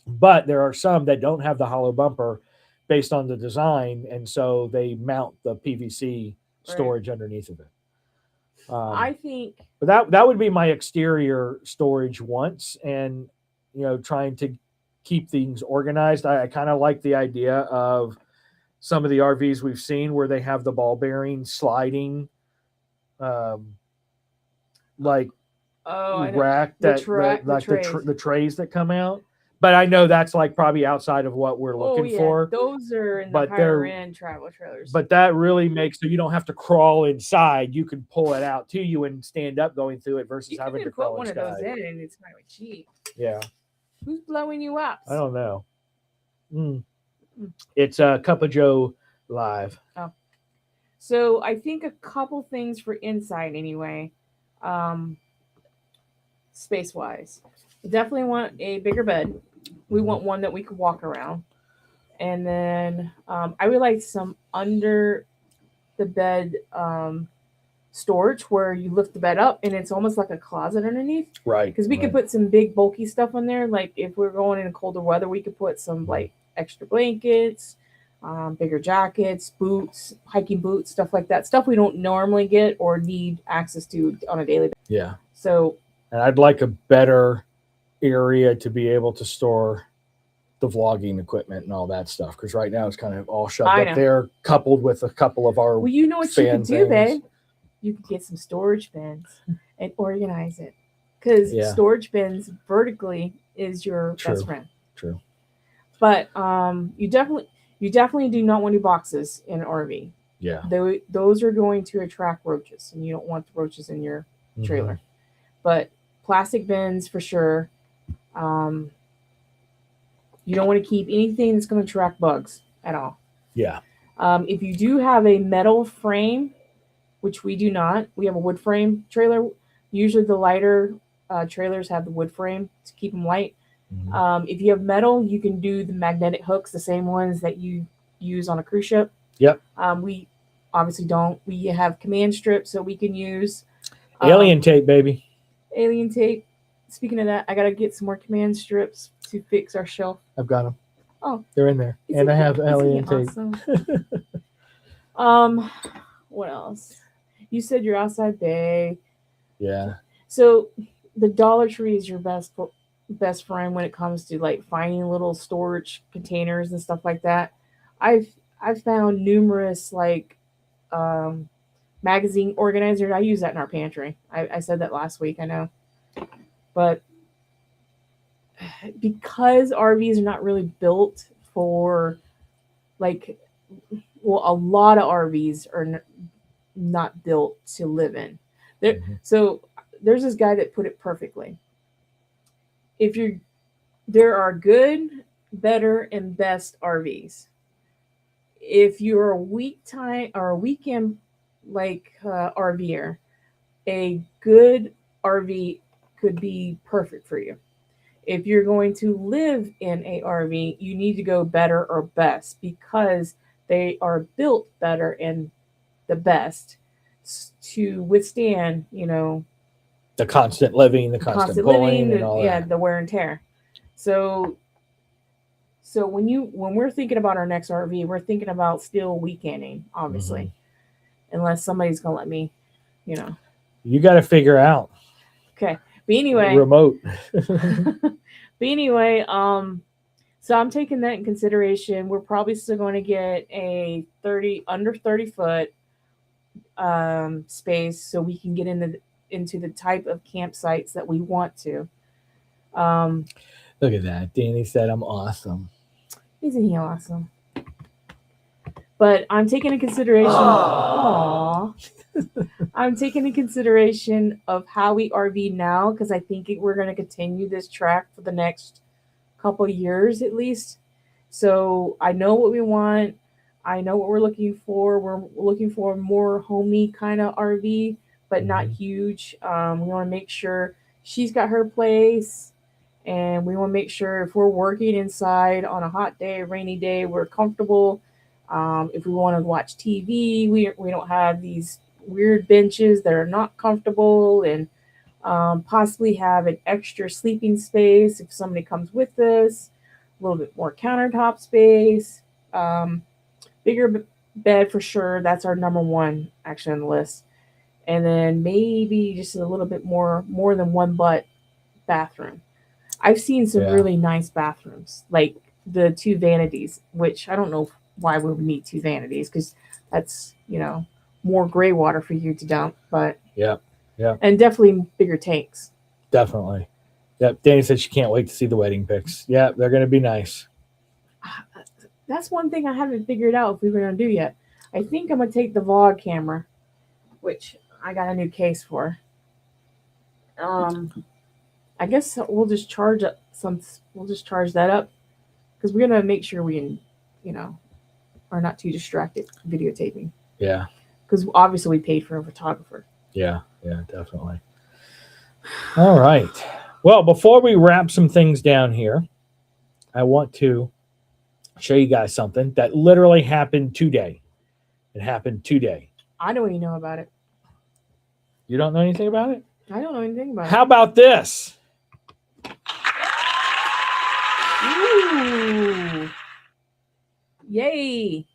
But there are some that don't have the hollow bumper based on the design, and so they mount the PVC storage underneath of it. I think, but that would be my exterior storage once, and trying to keep things organized. I kind of like the idea of some of the RVs we've seen where they have the ball bearing sliding, like rack the trays the trays that come out. but I know that's like probably outside of what we're looking for. Those are in the but higher they're- end travel trailers. But that really makes so you don't have to crawl inside. You can pull it out to you and stand up going through it versus you having can to put crawl one of inside. those in, and it's kind of cheap. Yeah, Who's blowing you up? I don't know. It's a Cup of Joe live. So I think a couple things for inside anyway. Space wise, we definitely want a bigger bed. We want one that we could walk around, and then I would like some under the bed storage where you lift the bed up and it's almost like a closet underneath. Right. Because we could put some big bulky stuff on there. Like if we're going in colder weather, we could put some like extra blankets, bigger jackets, boots, hiking boots, stuff like that. Stuff we don't normally get or need access to on a daily basis. Yeah. So, and I'd like a better area to be able to store the vlogging equipment and all that stuff. Because right now it's kind of all shoved up there, coupled with a couple of our well, you know what you fan could do, things. babe? You could get some storage bins and organize it. Because Yeah. storage bins vertically is your True. best friend. True. But you definitely do not want to do boxes in an RV. Yeah. Those are going to attract roaches, and you don't want the roaches in your trailer. But plastic bins for sure. You don't want to keep anything that's going to attract bugs at all. Yeah. If you do have a metal frame, which we do not, we have a wood frame trailer. Usually the lighter trailers have the wood frame to keep them light. If you have metal, you can do the magnetic hooks, the same ones that you use on a cruise ship. Yep. We obviously don't. We have command strips that we can use. Alien tape, baby. Alien tape. Speaking of that, I gotta get some more command strips to fix our shelf. I've got them. Oh, they're in there, and I have alien tape. Awesome. What else? You said your outside bay. Yeah. So the Dollar Tree is your best friend when it comes to like finding little storage containers and stuff like that. I've found numerous like magazine organizers. I use that in our pantry. I said that last week, I know. But because RVs are not really built for like, well, a lot of RVs are not built to live in. So there's this guy that put it perfectly. There are good, better, and best RVs. If you're a weekend like RVer, a good RV could be perfect for you. If you're going to live in a RV, you need to go better or best because they are built better and the best to withstand, the constant living, the constant pulling, and all that. the wear and tear. So when we're thinking about our next RV, we're thinking about still weekending, obviously, unless somebody's gonna let me, You got to figure out. Okay, but anyway, remote. But anyway, so I'm taking that in consideration. We're probably still going to get a under 30 foot space so we can get into the type of campsites that we want to. Look at that. Danny said I'm awesome. Isn't he awesome? But I'm taking into consideration. I'm taking into consideration of how we RV now because I think we're going to continue this track for the next couple years at least. So I know what we want. I know what we're looking for. We're looking for a more homey kind of RV, but not huge. We want to make sure she's got her place, and we want to make sure if we're working inside on a hot day, rainy day, we're comfortable. If we want to watch TV, we don't have these weird benches that are not comfortable, and possibly have an extra sleeping space if somebody comes with us, a little bit more countertop space, bigger bed for sure. That's our number one actually on the list. And then maybe just a little bit more than one bathroom. I've seen some really nice bathrooms, like the 2 vanities, which I don't know why we would need 2 vanities because that's, more gray water for you to dump, but yeah. And definitely bigger tanks. Definitely. Yep. Danny said she can't wait to see the wedding pics. Yeah, they're going to be nice. That's one thing I haven't figured out if we were gonna do yet. I think I'm gonna take the vlog camera, which I got a new case for. I guess we'll just charge up some. We'll just charge that up because we're gonna make sure we, are not too distracted videotaping. Yeah. Because obviously we paid for a photographer. Yeah. Yeah, definitely. All right. Well, before we wrap some things down here, I want to show you guys something that literally happened today. It happened today. I don't even know about it. You don't know anything about it? I don't know anything about How about this? it. Ooh. Yay.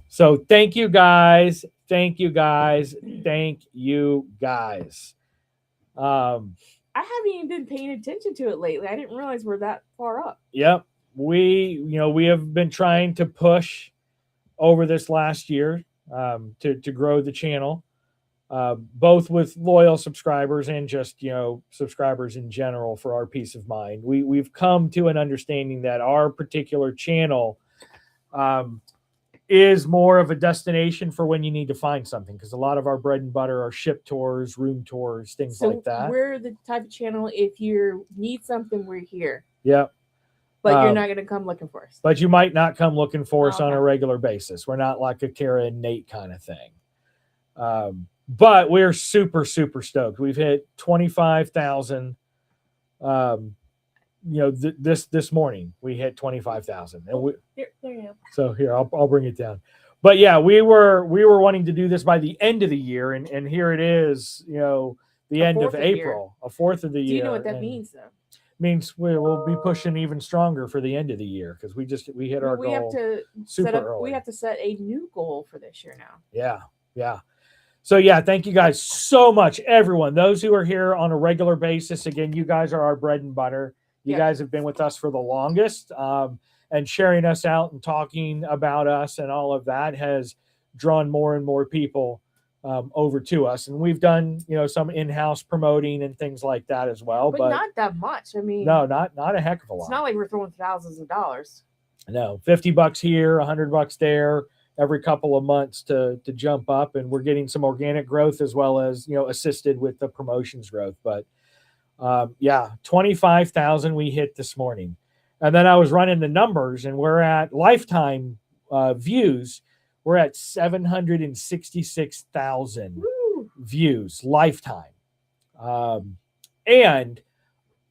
So thank you guys. Thank you guys. Thank you guys. I haven't even been paying attention to it lately. I didn't realize we're that far up. Yep. We have been trying to push over this last year to grow the channel, both with loyal subscribers and just, subscribers in general for our peace of mind. We've come to an understanding that our particular channel is more of a destination for when you need to find something, because a lot of our bread and butter are ship tours, room tours, things like that. We're the type of channel, if you need something, we're here. Yep. But you're not going to come looking for us. But you might not come looking for us on Okay. a regular basis. We're not like a Kara and Nate kind of thing. But we're super, super stoked. We've hit 25,000. This morning we hit 25,000, and There you go. so here I'll bring it down. But yeah, we were wanting to do this by the end of the year, and here it is. The end of April, a fourth of the year. Do you know what that means, though? Means we'll be pushing even stronger for the end of the year, because we hit our We goal. have to super set up. early. We have to set a new goal for this year now. Yeah. So yeah, thank you guys so much, everyone. Those who are here on a regular basis. Again, you guys are our bread and butter. You guys have been with us for the longest, and sharing us out and talking about us and all of that has drawn more and more people over to us. And we've done, some in-house promoting and things like that as well. But not that much. I mean, no, not a heck of a lot. It's not like we're throwing thousands of dollars. No, $50 here, $100 there, every couple of months to jump up, and we're getting some organic growth as well as assisted with the promotions growth. But 25,000 we hit this morning, and then I was running the numbers, and we're at lifetime views. We're at 766,000 views lifetime, and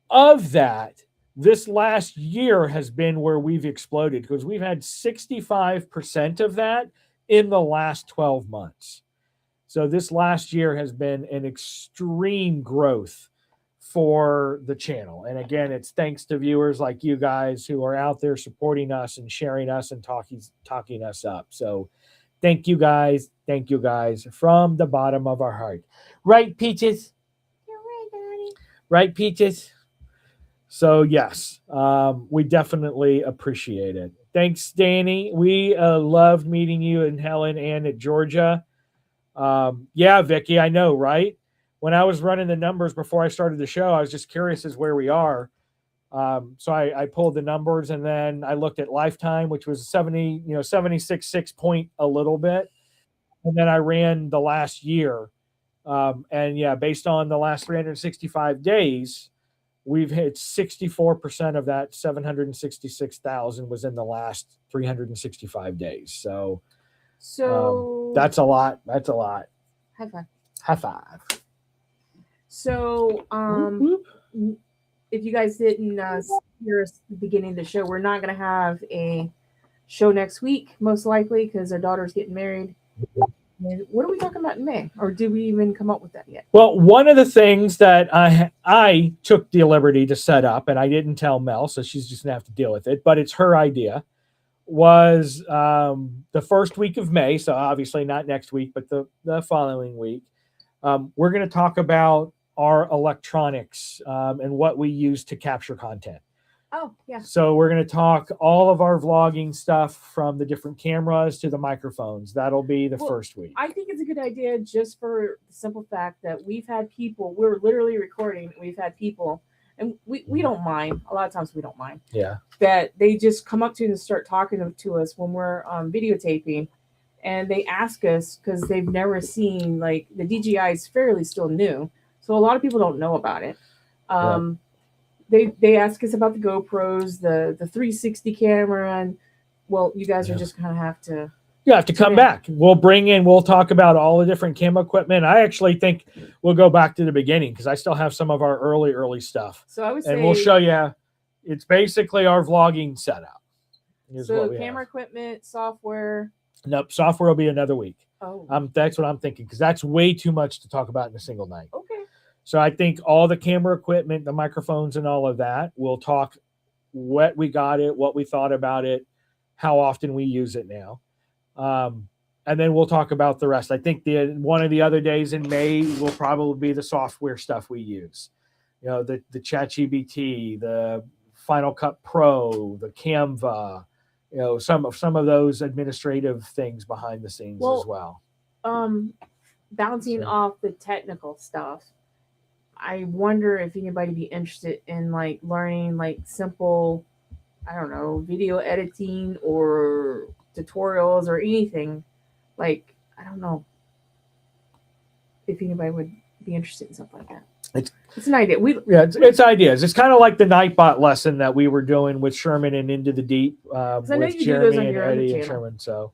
of that, this last year has been where we've exploded, because we've had 65% of that in the last 12 months. So this last year has been an extreme growth for the channel. And again, it's thanks to viewers like you guys who are out there supporting us and sharing us and talking us up. So thank you guys from the bottom of our heart. Right, Peaches? You're right, Daddy. Right, Peaches? So yes, we definitely appreciate it. Thanks, Danny. We loved meeting you in Helen and at Georgia. Yeah, Vicky, I know, right? When I was running the numbers before I started the show, I was just curious as where we are. So I pulled the numbers, and then I looked at lifetime, which was 76 point a little bit. And then I ran the last year. And yeah, based on the last 365 days, we've hit 64% of that 766,000 was in the last 365 days. So that's a lot. That's a lot. High five. High five. So, if you guys didn't hear us at the beginning of the show, we're not going to have a show next week, most likely, because our daughter's getting married. And what are we talking about in May? Or did we even come up with that yet? Well, one of the things that I took the liberty to set up, and I didn't tell Mel, so she's just going to have to deal with it, but it's her idea, was the first week of May, so obviously not next week, but the following week, we're going to talk about our electronics and what we use to capture content. Oh, yeah. So we're going to talk all of our vlogging stuff, from the different cameras to the microphones. That'll be the first week. I think it's a good idea, just for the simple fact that we've had people, we're literally recording, we've had people and we don't mind. A lot of times we don't mind Yeah. that they just come up to us and start talking to us when we're videotaping, and they ask us because they've never seen, like, the DJI is fairly still new, so a lot of people don't know about it. They ask us about the GoPros, the 360 camera, and well, you guys are just gonna have to. You have to come back. We'll talk about all the different camera equipment. I actually think we'll go back to the beginning because I still have some of our early stuff. So I would say, and we'll show you. It's basically our vlogging setup. So camera equipment, software. Nope, software will be another week. Oh, That's what I'm thinking because that's way too much to talk about in a single night. okay. So I think all the camera equipment, the microphones, and all of that, we'll talk what we got it, what we thought about it, how often we use it now. And then we'll talk about the rest. I think one of the other days in May will probably be the software stuff we use. You know, the ChatGPT, the Final Cut Pro, the Canva, you know, some of those administrative things behind the scenes as well. Bouncing off the technical stuff, I wonder if anybody be interested in like learning like simple, I don't know, video editing or tutorials or anything. Like, I don't know if anybody would be interested in something like that. It's an idea. It's ideas. It's kind of like the Nightbot lesson that we were doing with Sherman and Into the Deep with Jeremy and Eddie and Sherman. So,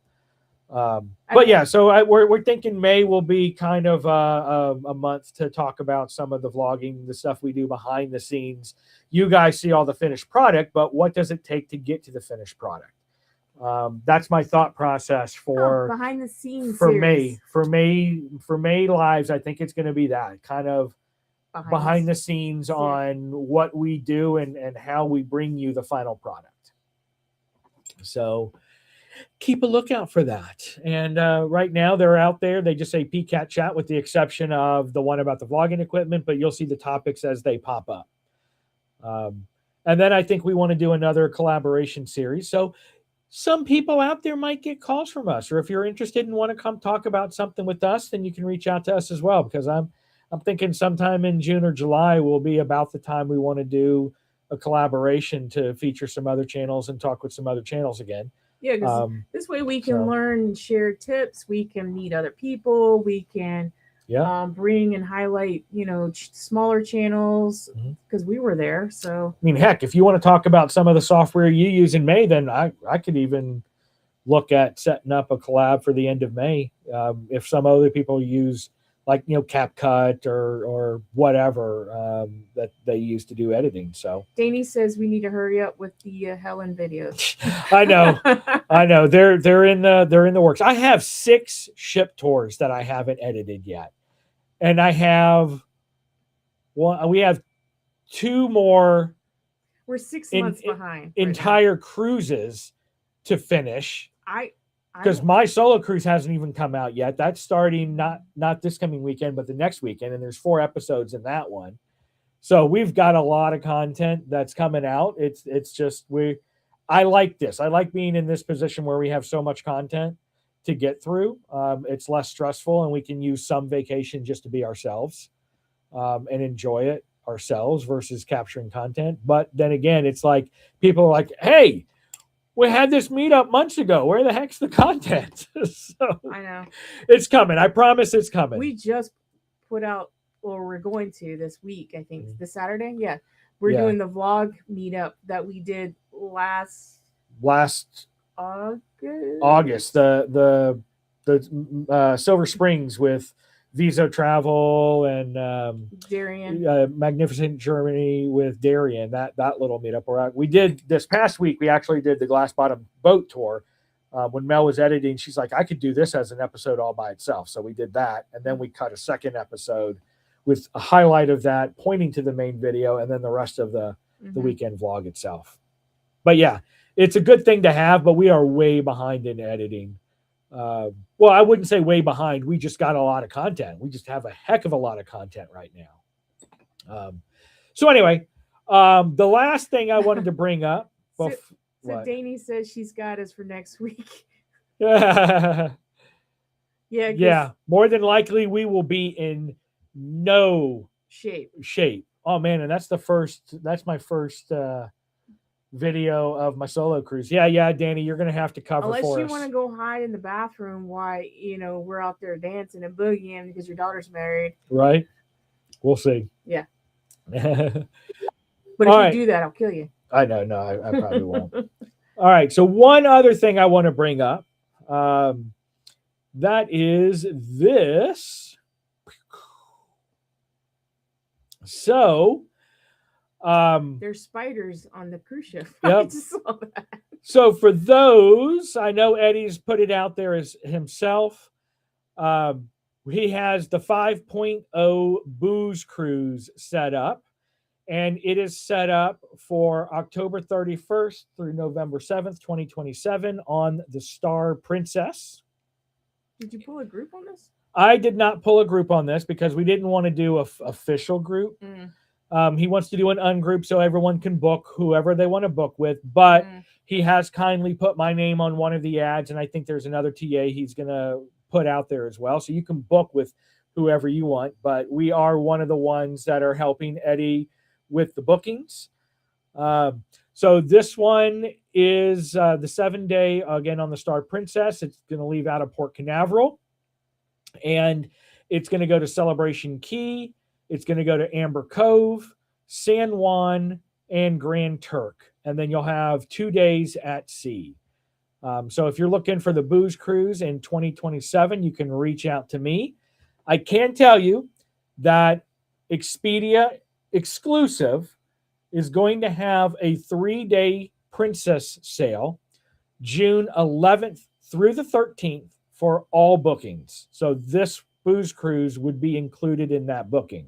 but yeah, so we're thinking May will be kind of a month to talk about some of the vlogging, the stuff we do behind the scenes. You guys see all the finished product, but what does it take to get to the finished product? That's my thought process for behind the scenes for series. May lives. I think it's going to be that kind of behind the scenes on what we do and how we bring you the final product. So keep a lookout for that. And right now they're out there. They just say PKAT chat with the exception of the one about the vlogging equipment, but you'll see the topics as they pop up. And then I think we want to do another collaboration series. So some people out there might get calls from us, or if you're interested and want to come talk about something with us, then you can reach out to us as well, because I'm thinking sometime in June or July will be about the time we want to do a collaboration to feature some other channels and talk with some other channels again. Yeah, because this way we can learn and share tips. We can meet other people. We can bring and highlight, smaller channels because we were there. So I mean, heck, if you want to talk about some of the software you use in May, then I could even look at setting up a collab for the end of May. If some other people use like, CapCut or whatever that they use to do editing. So Danny says we need to hurry up with the Helen videos. I know. They're in the works. I have 6 ship tours that I haven't edited yet. And we have 2 more. We're 6 months behind. Entire cruises to finish. Because my solo cruise hasn't even come out yet. That's starting not this coming weekend, but the next weekend. And there's 4 episodes in that one. So we've got a lot of content that's coming out. It's just I like this. I like being in this position where we have so much content to get through. It's less stressful, and we can use some vacation just to be ourselves and enjoy it ourselves versus capturing content. But then again, it's like people are like, hey, we had this meetup months ago. Where the heck's the content? So I know. It's coming. I promise it's coming. We just put out, or we're going to this week, I think, this Saturday. Yeah. We're doing the vlog meetup that we did last August. The Silver Springs with Viso Travel and Darian. Magnificent Germany with Darian. That little meetup. Where we did this past week. We actually did the Glass Bottom boat tour. When Mel was editing, she's like, I could do this as an episode all by itself. So we did that, and then we cut a second episode with a highlight of that pointing to the main video, and then the rest of the weekend vlog itself. But yeah, it's a good thing to have, but we are way behind in editing. Well, I wouldn't say way behind. We just got a lot of content. We just have a heck of a lot of content right now. So anyway, the last thing I wanted to bring up. So Danny says she's got us for next week. Yeah. Yeah. More than likely, we will be in no shape Oh man, and that's my first video of my solo cruise. Yeah, Danny, you're gonna have to cover Unless for you us. want to go hide in the bathroom while we're out there dancing and boogieing because your daughter's married. Right? We'll see. Yeah. But But if you do that, I'll kill you. I know, no, I probably won't. All right. So one other thing I want to bring up, that is this. So, there's spiders on the cruise ship. Yep. I just saw that. So for those, I know Eddie's put it out there as himself. He has the 5.0 booze cruise set up, and it is set up for October 31st through November 7th, 2027 on the Star Princess. Did you pull a group on this? I did not pull a group on this because we didn't want to do a official group. He wants to do an ungroup so everyone can book whoever they want to book with, but he has kindly put my name on one of the ads, and I think there's another TA he's going to put out there as well. So you can book with whoever you want, but we are one of the ones that are helping Eddie with the bookings. So this one is the 7-day, again, on the Star Princess. It's going to leave out of Port Canaveral, and it's going to go to Celebration Key. It's going to go to Amber Cove, San Juan, and Grand Turk. And then you'll have 2 days at sea. So if you're looking for the booze cruise in 2027, you can reach out to me. I can tell you that Expedia exclusive is going to have a 3-day Princess sale, June 11th through the 13th for all bookings. So this booze cruise would be included in that booking.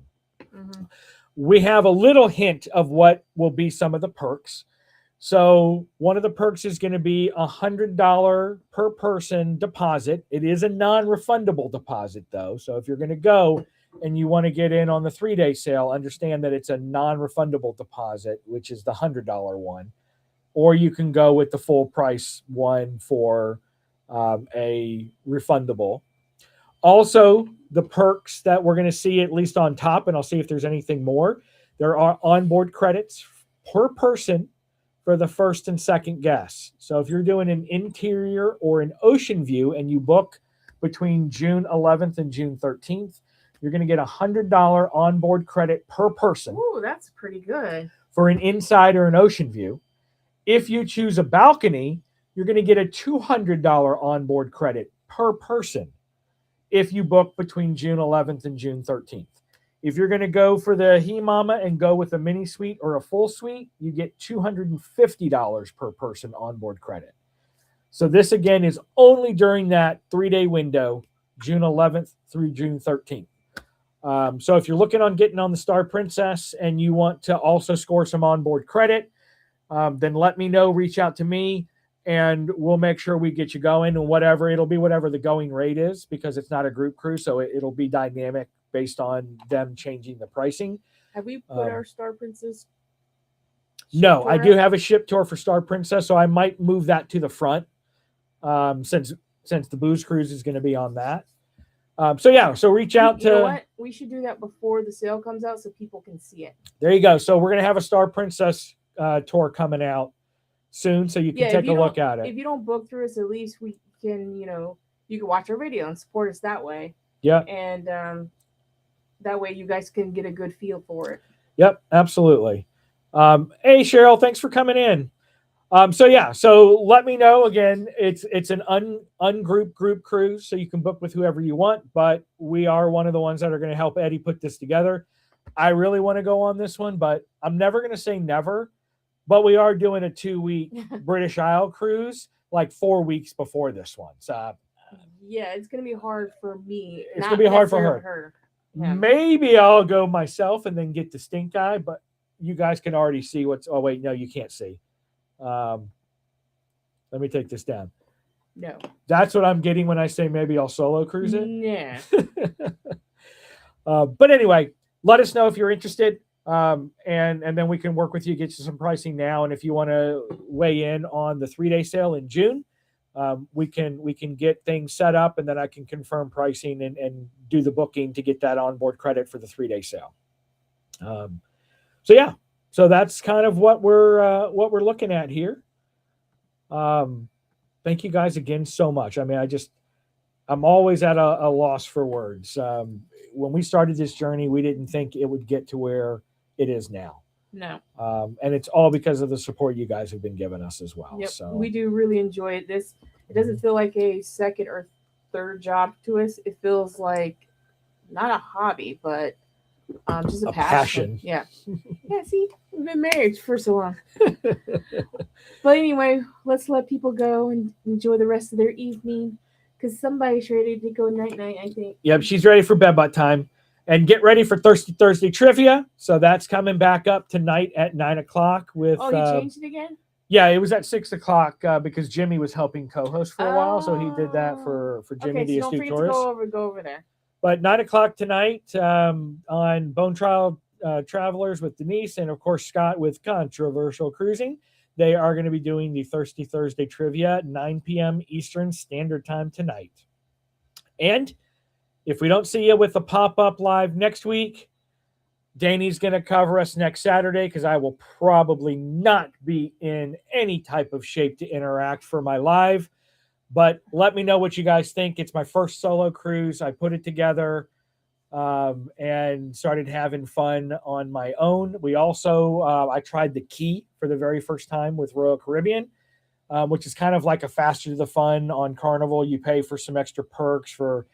We have a little hint of what will be some of the perks. So one of the perks is going to be $100 per person deposit. It is a non-refundable deposit though. So if you're going to go and you want to get in on the 3-day sale, understand that it's a non-refundable deposit, which is the $100 one. Or you can go with the full price one for a refundable. Also, the perks that we're going to see at least on top, and I'll see if there's anything more. There are onboard credits per person for the first and second guests. So if you're doing an interior or an ocean view and you book between June 11th and June 13th, you're going to get $100 onboard credit per person. Ooh, that's pretty good. For an inside or an ocean view. If you choose a balcony, you're going to get a $200 onboard credit per person if you book between June 11th and June 13th. If you're going to go for the He Mama and go with a mini suite or a full suite, you get $250 per person onboard credit. So this, again, is only during that 3-day window, June 11th through June 13th. So if you're looking on getting on the Star Princess and you want to also score some onboard credit, then let me know, reach out to me, and we'll make sure we get you going. And it'll be whatever the going rate is, because it's not a group cruise, so it'll be dynamic based on them changing the pricing. Have we put our Star Princess? No, I do have a ship tour for Star Princess, so I might move that to the front since the booze cruise is going to be on that. So reach out to. You know what? We should do that before the sale comes out so people can see it. There you go. So we're going to have a Star Princess tour coming out soon, so you can take a look at it. If you don't book through us, at least we can, you can watch our video and support us that way. Yeah. And that way you guys can get a good feel for it. Yep, absolutely. Hey, Cheryl, thanks for coming in. So let me know. Again, it's an ungroup group cruise, so you can book with whoever you want, but we are one of the ones that are going to help Eddie put this together. I really want to go on this one, but I'm never going to say never. But we are doing a 2-week British Isle cruise, like 4 weeks before this one. So yeah, it's going to be hard for me. It's going to be hard for her. Yeah. Maybe I'll go myself and then get the stink eye, but you guys can already see what's. Oh wait, no, you can't see. Let me take this down. No, that's what I'm getting when I say maybe I'll solo cruise it. Yeah. But anyway, let us know if you're interested. And then we can work with you, get you some pricing now. And if you want to weigh in on the 3-day sale in June, we can get things set up, and then I can confirm pricing and do the booking to get that onboard credit for the 3-day sale. So yeah, so that's kind of what we're looking at here. Thank you guys again so much. I mean, I'm always at a loss for words. When we started this journey, we didn't think it would get to where it is now. No. And it's all because of the support you guys have been giving us as well. Yep. So We do really enjoy it. It doesn't feel like a second or third job to us. It feels like not a hobby, but just a passion. Yeah. Yeah, see, we've been married for so long. But anyway, let's let people go and enjoy the rest of their evening because somebody's ready to go night-night, I think. Yep, she's ready for bed time. And get ready for Thirsty Thursday trivia. So that's coming back up tonight at 9 o'clock with. Oh, you changed it again? Yeah, it was at 6 o'clock because Jimmy was helping co-host for a while, so he did that for Jimmy okay, the so Astute don't forget Tourist. to go over there. But 9 o'clock tonight on Bone Trial Travelers with Denise and, of course, Scott with Controversial Cruising. They are going to be doing the Thirsty Thursday trivia at 9 p.m. Eastern Standard Time tonight. And if we don't see you with the pop-up live next week, Danny's going to cover us next Saturday because I will probably not be in any type of shape to interact for my live. But let me know what you guys think. It's my first solo cruise. I put it together and started having fun on my own. We also, I tried the Key for the very first time with Royal Caribbean, which is kind of like a faster to the fun on Carnival. You pay for some extra perks for,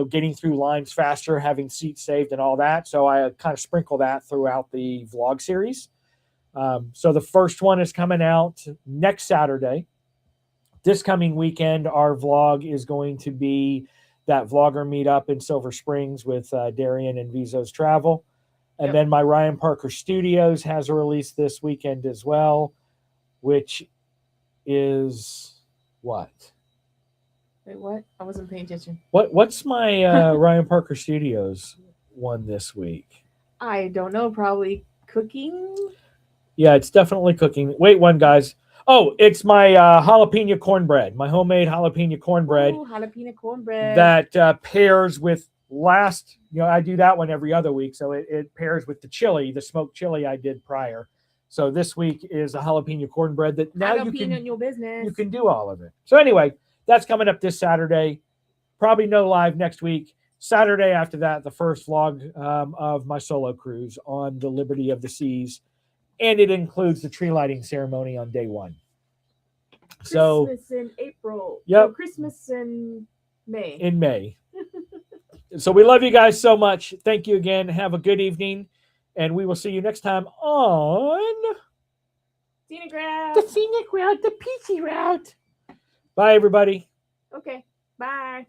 getting through lines faster, having seats saved and all that. So I kind of sprinkle that throughout the vlog series. So the first one is coming out next Saturday. This coming weekend, our vlog is going to be that vlogger meetup in Silver Springs with Darian and Vizos Travel. And then my Ryan Parker Studios has a release this weekend as well, which is what? Wait, what? I wasn't paying attention. What's my Ryan Parker Studios one this week? I don't know. Probably cooking. Yeah, it's definitely cooking. Wait one, guys. Oh, it's my jalapeno cornbread, my homemade jalapeno cornbread. Ooh, jalapeno cornbread. That pairs with I do that one every other week. So it pairs with the chili, the smoked chili I did prior. So this week is a jalapeno cornbread that now you can do all of it. So anyway, that's coming up this Saturday. Probably no live next week. Saturday after that, the first vlog of my solo cruise on the Liberty of the Seas. And it includes the tree lighting ceremony on day one. Christmas in April. Yep. No, Christmas in May. In May. So we love you guys so much. Thank you again. Have a good evening. And we will see you next time on Scenic Route. the Scenic Route, the Peachy Route. Bye, everybody. Okay. Bye.